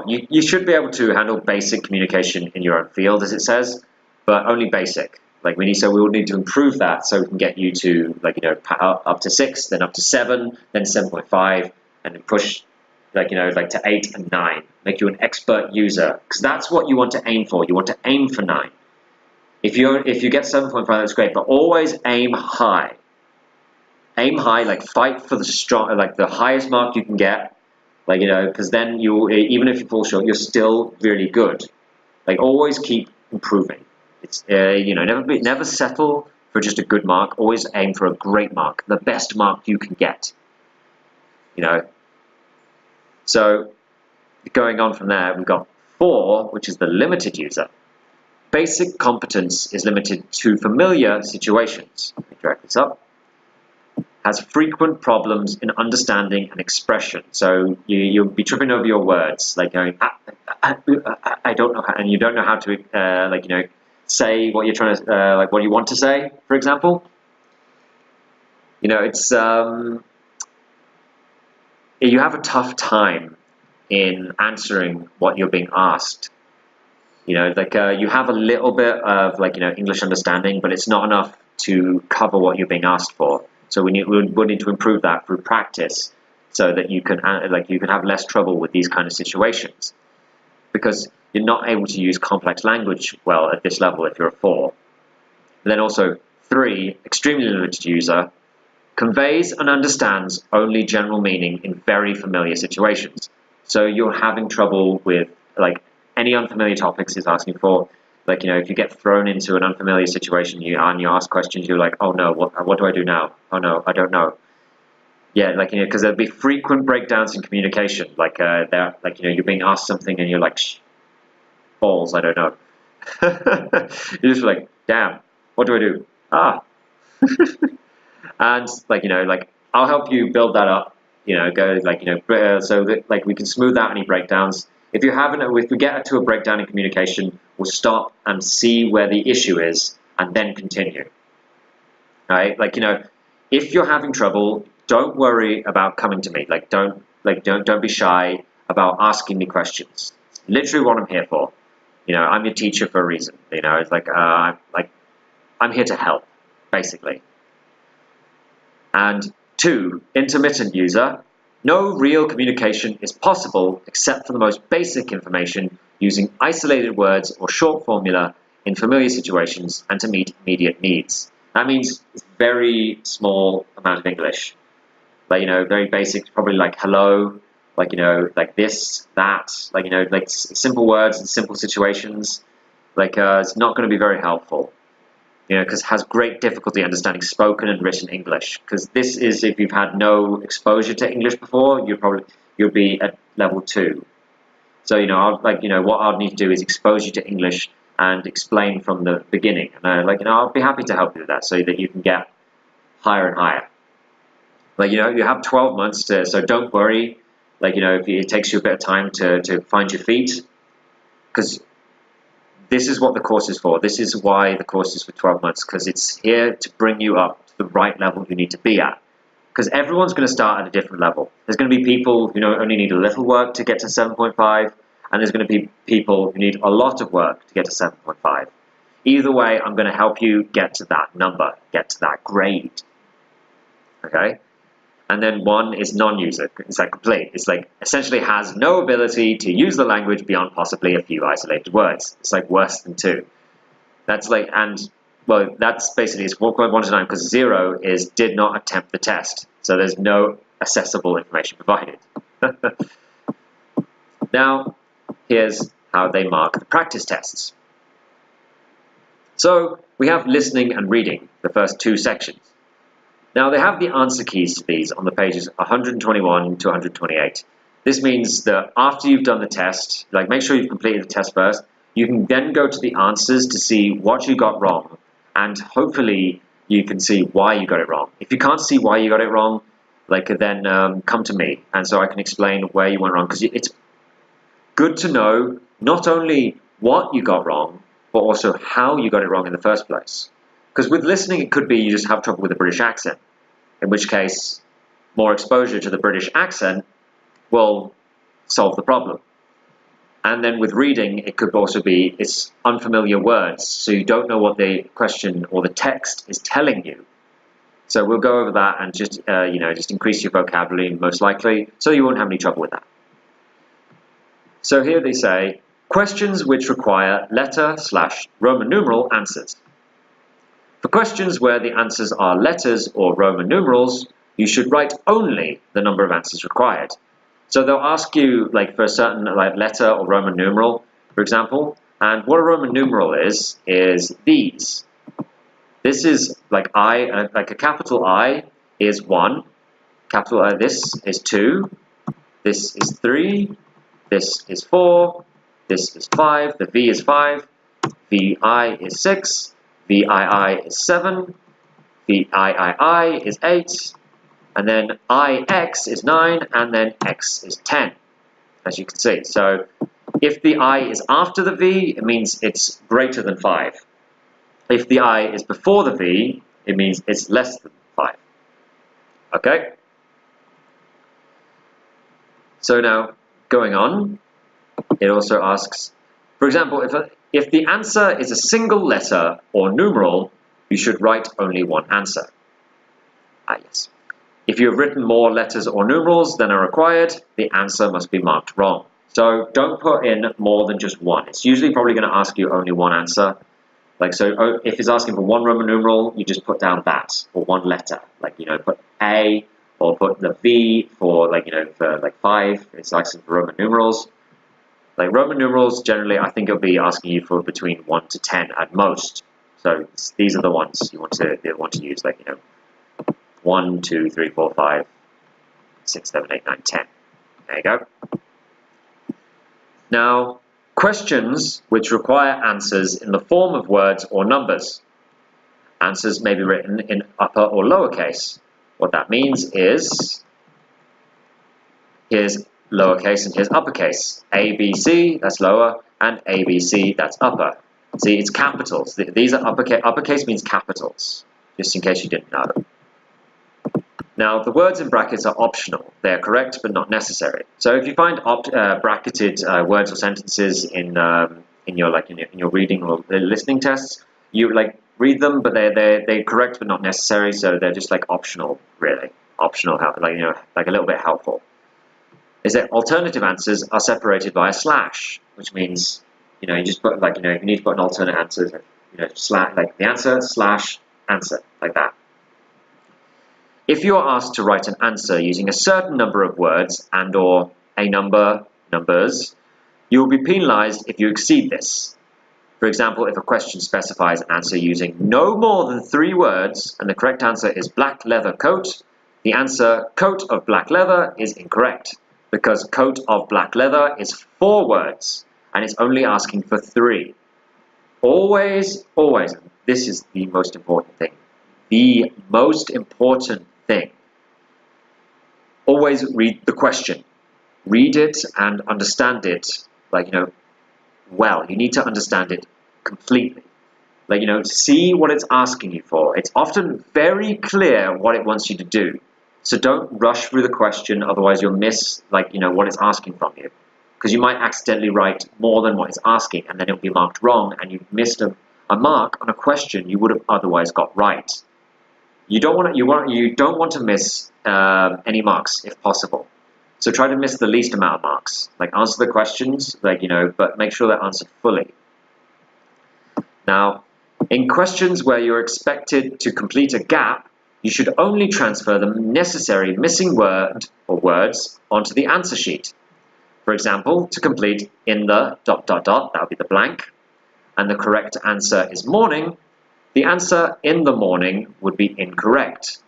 Speaker 1: you should be able to handle basic communication in your own field, as it says, but only basic. So we will need to improve that, so we can get you to, up to 6, then up to 7, then 7.5, and then push, to 8 and 9. Make you an expert user, because that's what you want to aim for. You want to aim for 9. If you get 7.5, that's great, but always aim high. Aim high, fight for the strong, the highest mark you can get. Because then even if you fall short, you're still really good. Always keep improving. It's never settle for just a good mark. Always aim for a great mark, the best mark you can get. So going on from there, we've got 4, which is the limited user. Basic competence is limited to familiar situations. Let me drag this up. Has frequent problems in understanding and expression. So you'll be tripping over your words, going, I don't know how, and you don't know how to, say what you're trying to, what you want to say, for example. It's, you have a tough time in answering what you're being asked. You have a little bit of English understanding, but it's not enough to cover what you're being asked for. So we would need to improve that through practice, so that you can have less trouble with these kind of situations, because you're not able to use complex language well at this level if you're a 4. And then also 3, extremely limited user, conveys and understands only general meaning in very familiar situations. So you're having trouble with any unfamiliar topics is asking for. If you get thrown into an unfamiliar situation and you ask questions, you're like, oh no, what do I do now? Oh no, I don't know. Yeah, because there'll be frequent breakdowns in communication. You're being asked something and you're like, shh, balls, I don't know. You're just like, damn, what do I do? And I'll help you build that up. So that we can smooth out any breakdowns. If we get to a breakdown in communication, we'll stop and see where the issue is and then continue. Right? If you're having trouble, don't worry about coming to me. Don't be shy about asking me questions. It's literally what I'm here for. I'm your teacher for a reason. I'm here to help, basically. And 2, intermittent user. No real communication is possible except for the most basic information using isolated words or short formula in familiar situations and to meet immediate needs. That means it's very small amount of English. Very basic, probably like hello, this, that, simple words and simple situations. It's not going to be very helpful. Because it has great difficulty understanding spoken and written English. Because this is, if you've had no exposure to English before, you'll be at level 2. So what I'll need to do is expose you to English and explain from the beginning. And I'll be happy to help you with that, so that you can get higher and higher. You have 12 months to, so don't worry. If it takes you a bit of time to find your feet, because this is what the course is for. This is why the course is for 12 months, because it's here to bring you up to the right level you need to be at. Because everyone's going to start at a different level. There's going to be people who only need a little work to get to 7.5, and there's going to be people who need a lot of work to get to 7.5. Either way, I'm going to help you get to that number, get to that grade. Okay? And then 1 is non-user. It's complete. It's essentially has no ability to use the language beyond possibly a few isolated words. It's worse than 2. That's that's basically it's 1.1 to 9, because 0 is did not attempt the test. So there's no accessible information provided. Now, here's how they mark the practice tests. So we have listening and reading, the first 2 sections. Now, they have the answer keys to these on the pages 121 to 128. This means that after you've done the test, make sure you've completed the test first, you can then go to the answers to see what you got wrong, and hopefully you can see why you got it wrong. If you can't see why you got it wrong, then come to me, and so I can explain where you went wrong, because it's good to know not only what you got wrong, but also how you got it wrong in the first place. Because with listening, it could be you just have trouble with the British accent, in which case more exposure to the British accent will solve the problem. And then with reading, it could also be it's unfamiliar words, so you don't know what the question or the text is telling you. So we'll go over that and just increase your vocabulary most likely, so you won't have any trouble with that. So here they say questions which require letter/Roman numeral answers. For questions where the answers are letters or Roman numerals, you should write only the number of answers required. So they'll ask you for a certain letter or Roman numeral, for example, and what a Roman numeral is these. This is a capital I is 1, capital I, this is 2, this is 3, this is 4, this is 5, the V is 5, VI is 6, VII is 7, VIII is 8, and then IX is 9, and then X is 10, as you can see. So if the I is after the V, it means it's greater than 5. If the I is before the V, it means it's less than 5. Okay? So now, going on, it also asks, For example, if the answer is a single letter or numeral, you should write only one answer. Yes. If you have written more letters or numerals than are required, the answer must be marked wrong. So don't put in more than just one. It's usually probably going to ask you only one answer. Like, so if it's asking for one Roman numeral, you just put down that, or one letter. Like, you know, put A, or put the V for, like, you know, for like 5. It's asking for Roman numerals. Like, Roman numerals, generally, I think it'll be asking you for between 1 to 10 at most. So these are the ones you want to use, like, you know, 1, 2, 3, 4, 5, 6, 7, 8, 9, 10. There you go. Now, questions which require answers in the form of words or numbers. Answers may be written in upper or lowercase. What that means is, here's lowercase and here's uppercase. A, B, C, that's lower, and A, B, C, that's upper. See, it's capitals. These are uppercase. Uppercase means capitals, just in case you didn't know. Now, the words in brackets are optional. They are correct, but not necessary. So if you find bracketed words or sentences in your reading or listening tests, you read them, but they're correct but not necessary. So they're just like optional, really. Optional, like a little bit helpful. Is that alternative answers are separated by a slash, which means you just put if you need to put an alternate answer, slash like the answer slash answer like that. If you are asked to write an answer using a certain number of words and or a numbers, you will be penalized if you exceed this. For example, if a question specifies an answer using no more than 3 words and the correct answer is black leather coat, the answer coat of black leather is incorrect because coat of black leather is 4 words and it's only asking for 3. Always, this is the most important thing. The most important thing. Always read the question. Read it and understand it, well. You need to understand it completely. See what it's asking you for. It's often very clear what it wants you to do. So don't rush through the question, otherwise you'll miss, what it's asking from you. Because you might accidentally write more than what it's asking, and then it'll be marked wrong, and you've missed a mark on a question you would have otherwise got right. You don't want to miss any marks if possible. So try to miss the least amount of marks. Answer the questions, but make sure they're answered fully. Now, in questions where you're expected to complete a gap, you should only transfer the necessary missing word or words onto the answer sheet. For example, to complete in the ... that would be the blank, and the correct answer is morning, the answer in the morning would be incorrect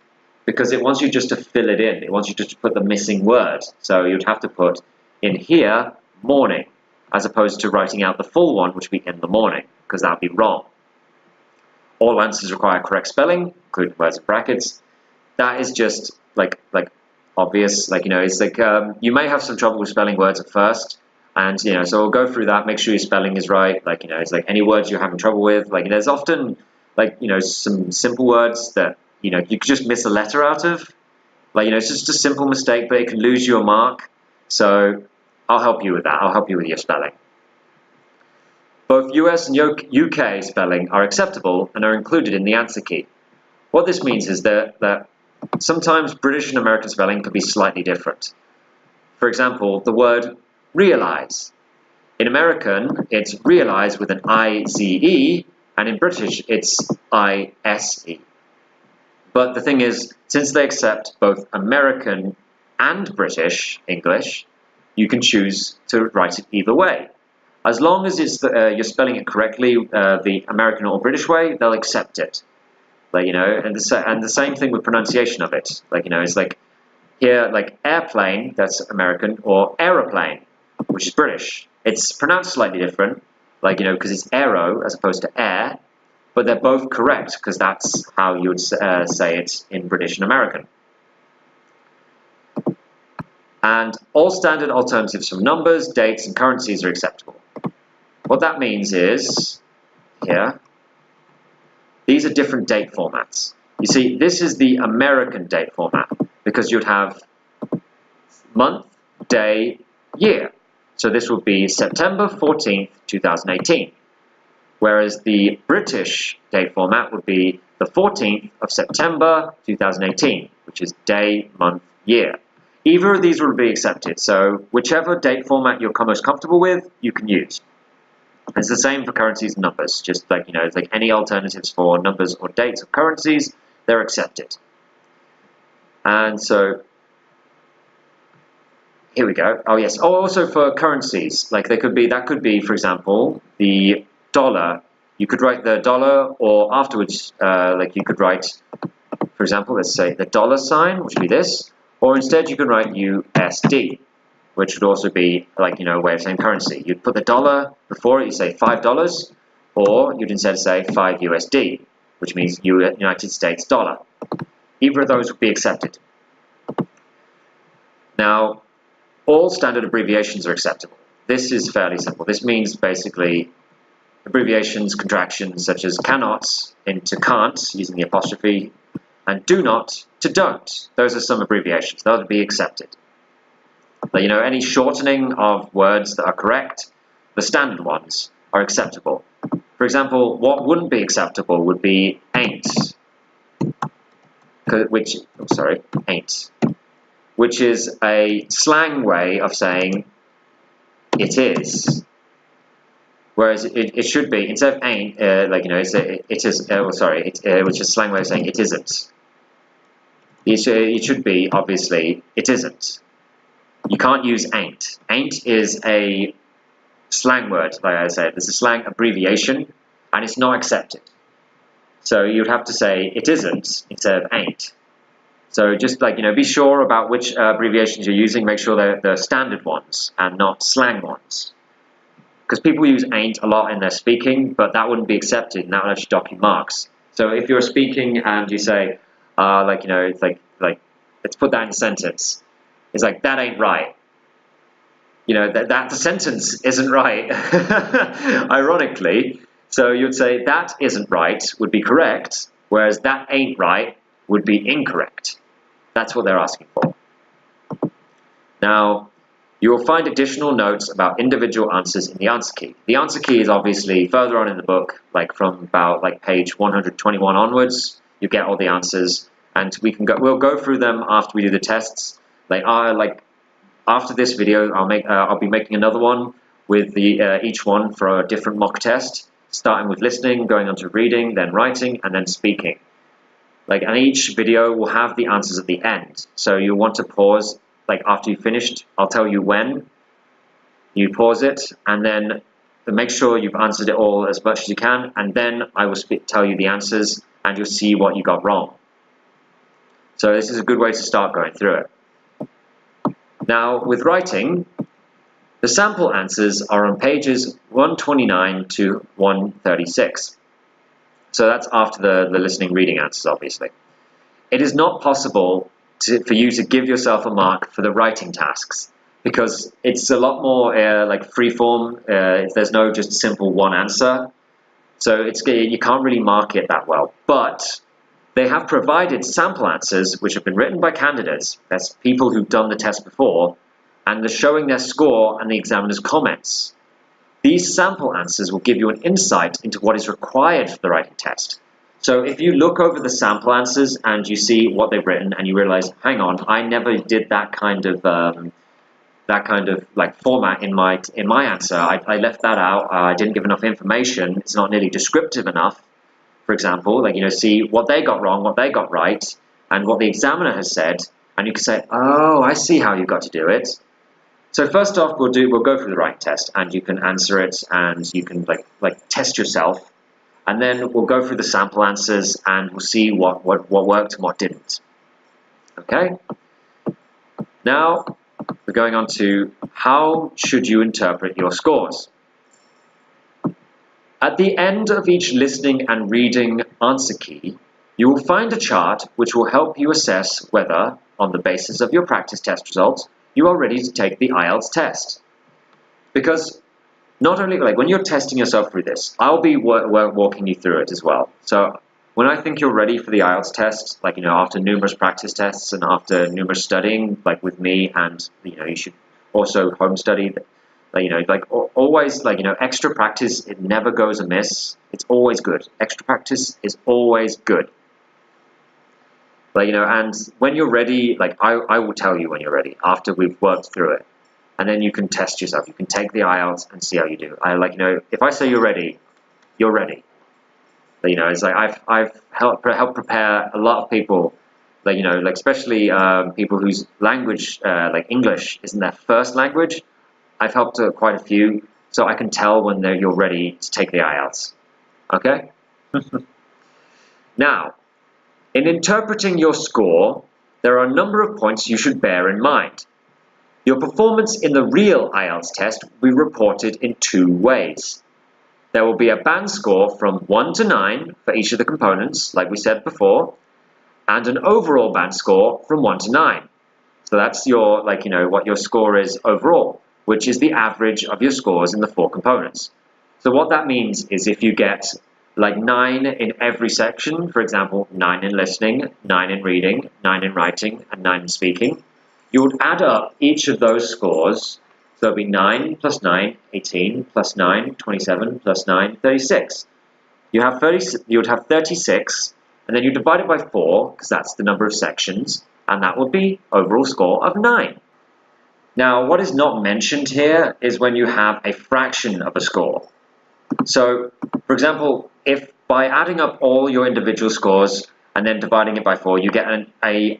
Speaker 1: because it wants you just to fill it in. It wants you just to put the missing word. So you'd have to put in here morning as opposed to writing out the full one, which would be in the morning, because that would be wrong. All answers require correct spelling, including words in brackets. That is just obvious. It's you may have some trouble with spelling words at first. And, so we'll go through that, make sure your spelling is right. It's any words you're having trouble with. There's often some simple words that you could just miss a letter out of. It's just a simple mistake, but it can lose you a mark. So I'll help you with that. I'll help you with your spelling. Both US and UK spelling are acceptable and are included in the answer key. What this means is that sometimes British and American spelling can be slightly different. For example, the word realize. In American, it's realize with an I-Z-E, and in British, it's I-S-E. But the thing is, since they accept both American and British English, you can choose to write it either way. As long as you're spelling it correctly, the American or British way, they'll accept it. And the same thing with pronunciation of it. It's here, airplane, that's American, or aeroplane, which is British. It's pronounced slightly different, because it's aero as opposed to air, but they're both correct because that's how you would say it in British and American. And all standard alternatives from numbers, dates, and currencies are acceptable. What that means is, here, these are different date formats. You see, this is the American date format because you'd have month, day, year. So this would be September 14th, 2018. Whereas the British date format would be the 14th of September 2018, which is day, month, year. Either of these will be accepted, so whichever date format you're most comfortable with, you can use. It's the same for currencies and numbers, just like, it's like any alternatives for numbers or dates of currencies, they're accepted. And so, here we go. Oh yes, also for currencies, like that could be, for example, the dollar. You could write the dollar, or afterwards, like you could write, for example, let's say the dollar sign, which would be this, or instead you could write USD, which would also be like, a way of saying currency. You'd put the dollar before it, you say $5, or you'd instead say 5 USD, which means United States dollar. Either of those would be accepted. Now, all standard abbreviations are acceptable. This is fairly simple. This means basically abbreviations, contractions such as cannot into can't, using the apostrophe, and do not to don't. Those are some abbreviations. Those would be accepted. But, any shortening of words that are correct, the standard ones, are acceptable. For example, what wouldn't be acceptable would be ain't, which is a slang way of saying it is. Whereas it should be, instead of ain't, it is, which is a slang way of saying it isn't. It should be, obviously, it isn't. You can't use ain't. Ain't is a slang word, like I said. It's a slang abbreviation, and it's not accepted. So you'd have to say it isn't instead of ain't. So just be sure about which abbreviations you're using. Make sure they're standard ones and not slang ones. Because people use ain't a lot in their speaking, but that wouldn't be accepted, and that would actually dock you marks. So if you're speaking and you say, it's like, let's put that in a sentence. It's like, that ain't right. That the sentence isn't right, ironically. So you'd say, that isn't right would be correct, whereas that ain't right would be incorrect. That's what they're asking for. Now, you will find additional notes about individual answers in the answer key. The answer key is obviously further on in the book, from about page 121 onwards. You get all the answers, and we'll go through them after we do the tests. After this video, I'll be making another one with each one for a different mock test, starting with listening, going on to reading, then writing, and then speaking. And each video will have the answers at the end. So you'll want to pause, after you've finished. I'll tell you when. You pause it, and then make sure you've answered it all as much as you can, and then I will tell you the answers, and you'll see what you got wrong. So this is a good way to start going through it. Now, with writing, the sample answers are on pages 129 to 136. So that's after the listening reading answers, obviously. It is not possible for you to give yourself a mark for the writing tasks, because it's a lot more free-form. There's no just simple one answer. So you can't really mark it that well. But they have provided sample answers which have been written by candidates, that's people who've done the test before, and they're showing their score and the examiner's comments. These sample answers will give you an insight into what is required for the writing test. So if you look over the sample answers and you see what they've written and you realize, hang on, I never did that kind of format in my answer. I left that out. I didn't give enough information. It's not nearly descriptive enough. For example, see what they got wrong, what they got right, and what the examiner has said, and you can say, oh, I see how you got to do it. So first off, we'll go through the writing test, and you can answer it, and you can test yourself, and then we'll go through the sample answers, and we'll see what worked and what didn't. Okay. Now we're going on to how should you interpret your scores. At the end of each listening and reading answer key, you will find a chart which will help you assess whether, on the basis of your practice test results, you are ready to take the IELTS test. Because not only when you're testing yourself through this, I'll be walking you through it as well. So when I think you're ready for the IELTS test, after numerous practice tests and after numerous studying, with me, and you should also home study Always, extra practice, it never goes amiss. It's always good. Extra practice is always good. And when you're ready, I will tell you when you're ready after we've worked through it. And then you can test yourself. You can take the IELTS and see how you do. If I say you're ready, you're ready. It's like I've helped prepare a lot of people, especially people whose language, like English, isn't their first language. I've helped quite a few, so I can tell when you're ready to take the IELTS. Okay? Now, in interpreting your score, there are a number of points you should bear in mind. Your performance in the real IELTS test will be reported in two ways. There will be a band score from 1 to 9 for each of the components, like we said before, and an overall band score from 1 to 9. So that's your, what your score is overall, which is the average of your scores in the 4 components. So what that means is if you get 9 in every section, for example, 9 in listening, 9 in reading, 9 in writing, and 9 in speaking, you would add up each of those scores. So it'll be 9 plus 9, 18, plus 9, 27, plus 9, 36. You would have 36, and then you divide it by 4, because that's the number of sections, and that would be overall score of 9. Now, what is not mentioned here is when you have a fraction of a score. So, for example, if by adding up all your individual scores and then dividing it by 4, you get an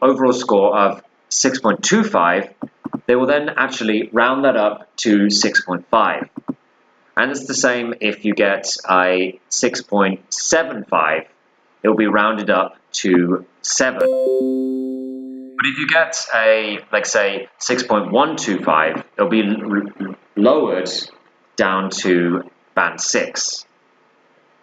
Speaker 1: overall score of 6.25, they will then actually round that up to 6.5. And it's the same if you get a 6.75, it will be rounded up to 7. But if you get a, say, 6.125, it'll be lowered down to band 6.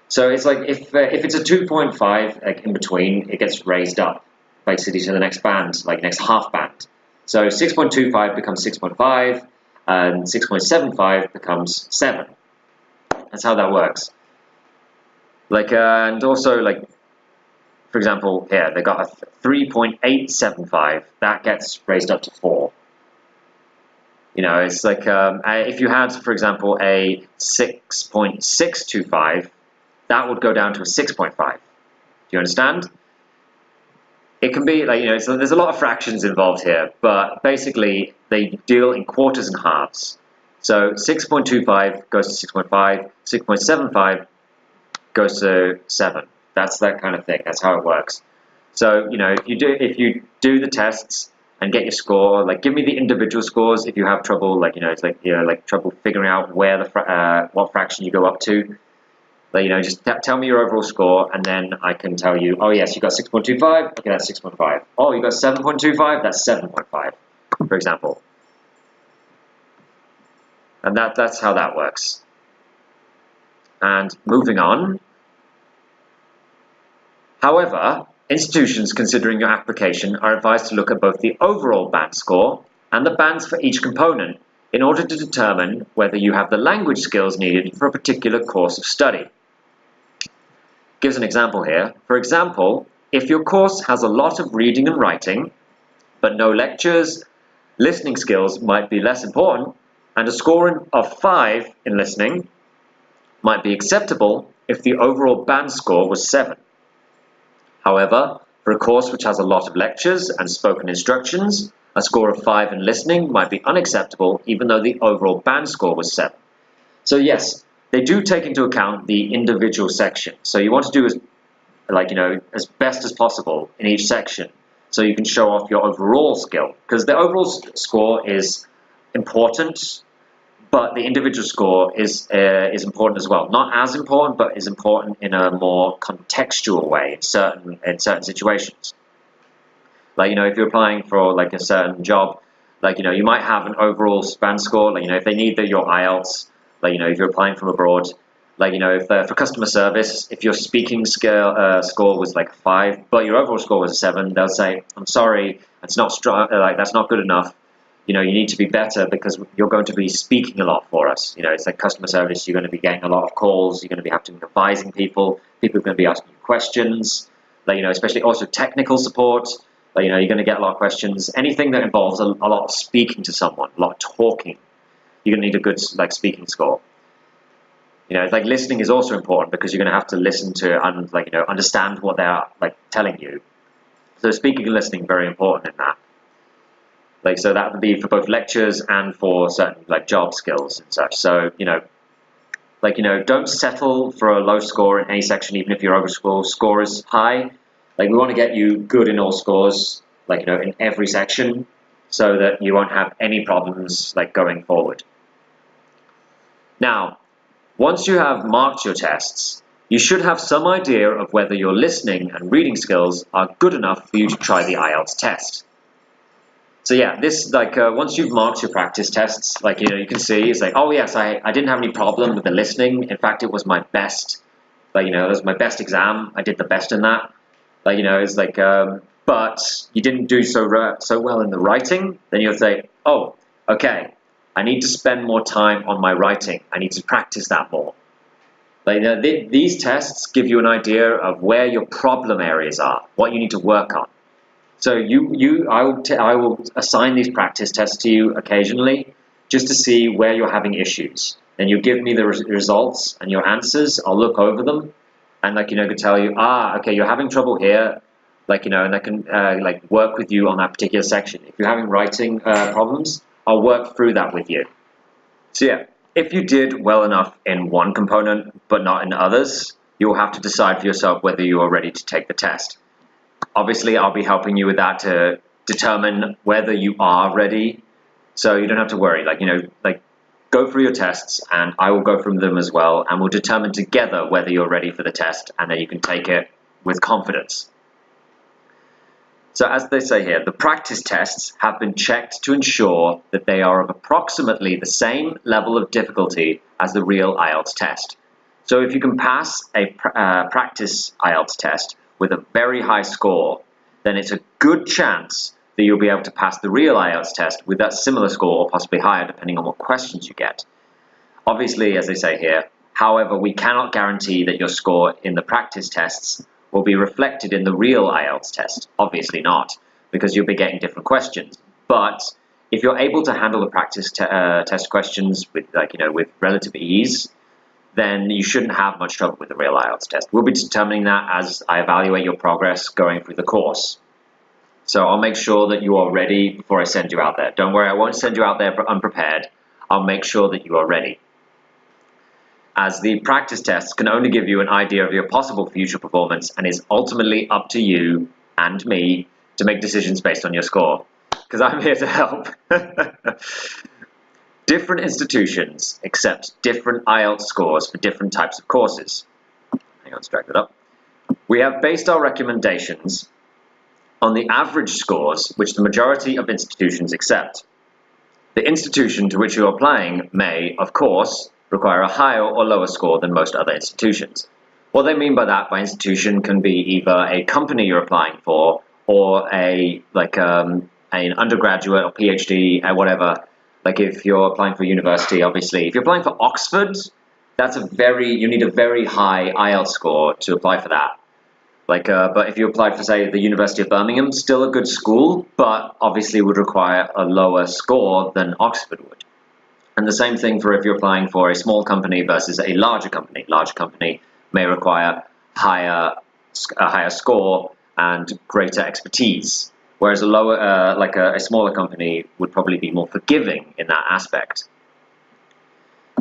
Speaker 1: So it's like if it's a 2.5 in between, it gets raised up basically to the next band, next half band. So 6.25 becomes 6.5, and 6.75 becomes 7. That's how that works. And also, for example, here, they got a 3.875. That gets raised up to 4. It's if you had, for example, a 6.625, that would go down to a 6.5. Do you understand? It can be, so there's a lot of fractions involved here, but basically, they deal in quarters and halves. So 6.25 goes to 6.5, 6.75 goes to 7. That's that kind of thing. That's how it works. So, if you do the tests and get your score, give me the individual scores if you have trouble, trouble figuring out where what fraction you go up to. Just tell me your overall score, and then I can tell you, oh yes, you got 6.25, okay, that's 6.5. Oh, you got 7.25, that's 7.5, for example. And that's how that works. And moving on. However, institutions considering your application are advised to look at both the overall band score and the bands for each component in order to determine whether you have the language skills needed for a particular course of study. Gives an example here. For example, if your course has a lot of reading and writing, but no lectures, listening skills might be less important, and a score of 5 in listening might be acceptable if the overall band score was 7. However, for a course which has a lot of lectures and spoken instructions, a score of 5 in listening might be unacceptable even though the overall band score was 7. So yes, they do take into account the individual section. So you want to do as best as possible in each section so you can show off your overall skill. Because the overall score is important, but the individual score is important as well. Not as important, but is important in a more contextual way in certain situations. If you're applying for a certain job, you might have an overall band score. If they need your IELTS, if you're applying from abroad, if for customer service, if your speaking score was 5, but your overall score was a 7, they'll say, I'm sorry, it's not strong, that's not good enough. You need to be better because you're going to be speaking a lot for us. It's like customer service, you're going to be getting a lot of calls, you're going to be having to advising people are going to be asking you questions, especially also technical support, you're going to get a lot of questions, anything that involves a lot of speaking to someone, a lot of talking. you're going to need a good like speaking score. You know, like listening is also important because you're going to have to listen to and like, you know, understand what they're like telling you. So speaking and listening very important in that. Like, so that would be for both lectures and for certain like job skills and such. So, you know, like, you know, don't settle for a low score in any section, even if your overall score is high. Like, we want to get you good in all scores, like, you know, in every section, so that you won't have any problems like going forward. Now, once you have marked your tests, you should have some idea of whether your listening and reading skills are good enough for you to try the IELTS test. So yeah, this like once you've marked your practice tests, like, you know, you can see it's like, oh yes, I didn't have any problem with the listening. In fact, it was my best. Like, you know, it was my best exam. I did the best in that. Like, you know, it's like, but you didn't do so well in the writing. Then you'll say, oh, okay, I need to spend more time on my writing. I need to practice that more. Like, you know, these tests give you an idea of where your problem areas are, what you need to work on. So I will assign these practice tests to you occasionally just to see where you're having issues. And you give me the results and your answers. I'll look over them and, like, you know, could tell you, okay, you're having trouble here, like, you know, and I can like work with you on that particular section. If you're having writing problems, I'll work through that with you. So yeah, if you did well enough in one component but not in others, you'll have to decide for yourself whether you are ready to take the test. Obviously, I'll be helping you with that to determine whether you are ready. So you don't have to worry. Like, you know, like, go through your tests and I will go through them as well, and we'll determine together whether you're ready for the test, and then you can take it with confidence. So as they say here, the practice tests have been checked to ensure that they are of approximately the same level of difficulty as the real IELTS test. So if you can pass a practice IELTS test with a very high score, then it's a good chance that you'll be able to pass the real IELTS test with that similar score or possibly higher, depending on what questions you get. Obviously, as they say here, however, we cannot guarantee that your score in the practice tests will be reflected in the real IELTS test. Obviously not, because you'll be getting different questions. But if you're able to handle the practice test questions with, like, you know, with relative ease, then you shouldn't have much trouble with the real IELTS test. We'll be determining that as I evaluate your progress going through the course. So I'll make sure that you are ready before I send you out there. Don't worry, I won't send you out there unprepared. I'll make sure that you are ready, as the practice tests can only give you an idea of your possible future performance and is ultimately up to you and me to make decisions based on your score, because I'm here to help. Different institutions accept different IELTS scores for different types of courses. Hang on, let's drag that up. We have based our recommendations on the average scores which the majority of institutions accept. The institution to which you are applying may, of course, require a higher or lower score than most other institutions. What they mean by that, by institution, can be either a company you're applying for or an undergraduate or PhD or whatever. Like, if you're applying for university, obviously. If you're applying for Oxford, you need a very high IELTS score to apply for that. Like, but if you applied for, say, the University of Birmingham, still a good school, but obviously would require a lower score than Oxford would. And the same thing for if you're applying for a small company versus a larger company. Larger company may require a higher score and greater expertise, whereas a smaller company would probably be more forgiving in that aspect.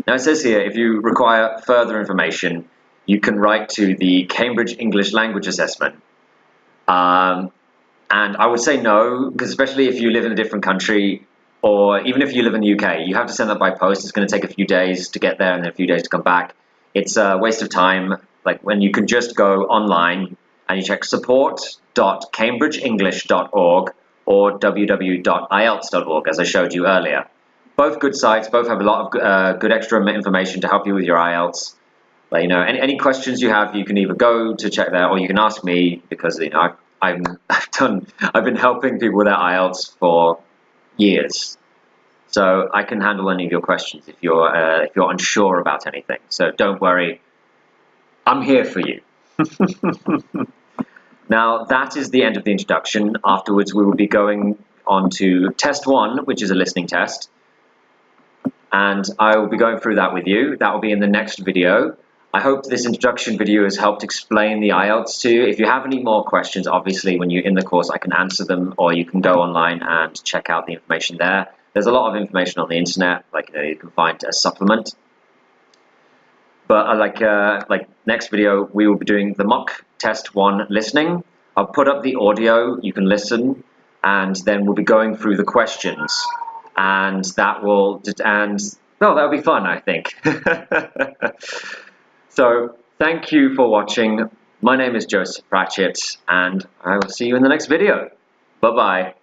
Speaker 1: Now it says here, if you require further information, you can write to the Cambridge English Language Assessment. And I would say no, because especially if you live in a different country, or even if you live in the UK, you have to send that by post. It's going to take a few days to get there and then a few days to come back. It's a waste of time. Like, when you can just go online and you check support.cambridgeenglish.org or www.ielts.org, as I showed you earlier. Both good sites, both have a lot of good extra information to help you with your IELTS. Like, you know, any questions you have, you can either go to check there or you can ask me, because, you know, I've been helping people with their IELTS for years, so I can handle any of your questions if you're unsure about anything. So don't worry, I'm here for you. Now that is the end of the introduction. Afterwards we will be going on to test 1, which is a listening test. and I will be going through that with you. That will be in the next video. I hope this introduction video has helped explain the IELTS to you. If you have any more questions, obviously when you're in the course I can answer them, or you can go online and check out the information there. There's a lot of information on the internet, like you can find a supplement. But like next video, we will be doing the mock test 1 listening. I'll put up the audio, you can listen, and then we'll be going through the questions. And that'll be fun, I think. So, thank you for watching. My name is Joseph Pratchett, and I will see you in the next video. Bye-bye.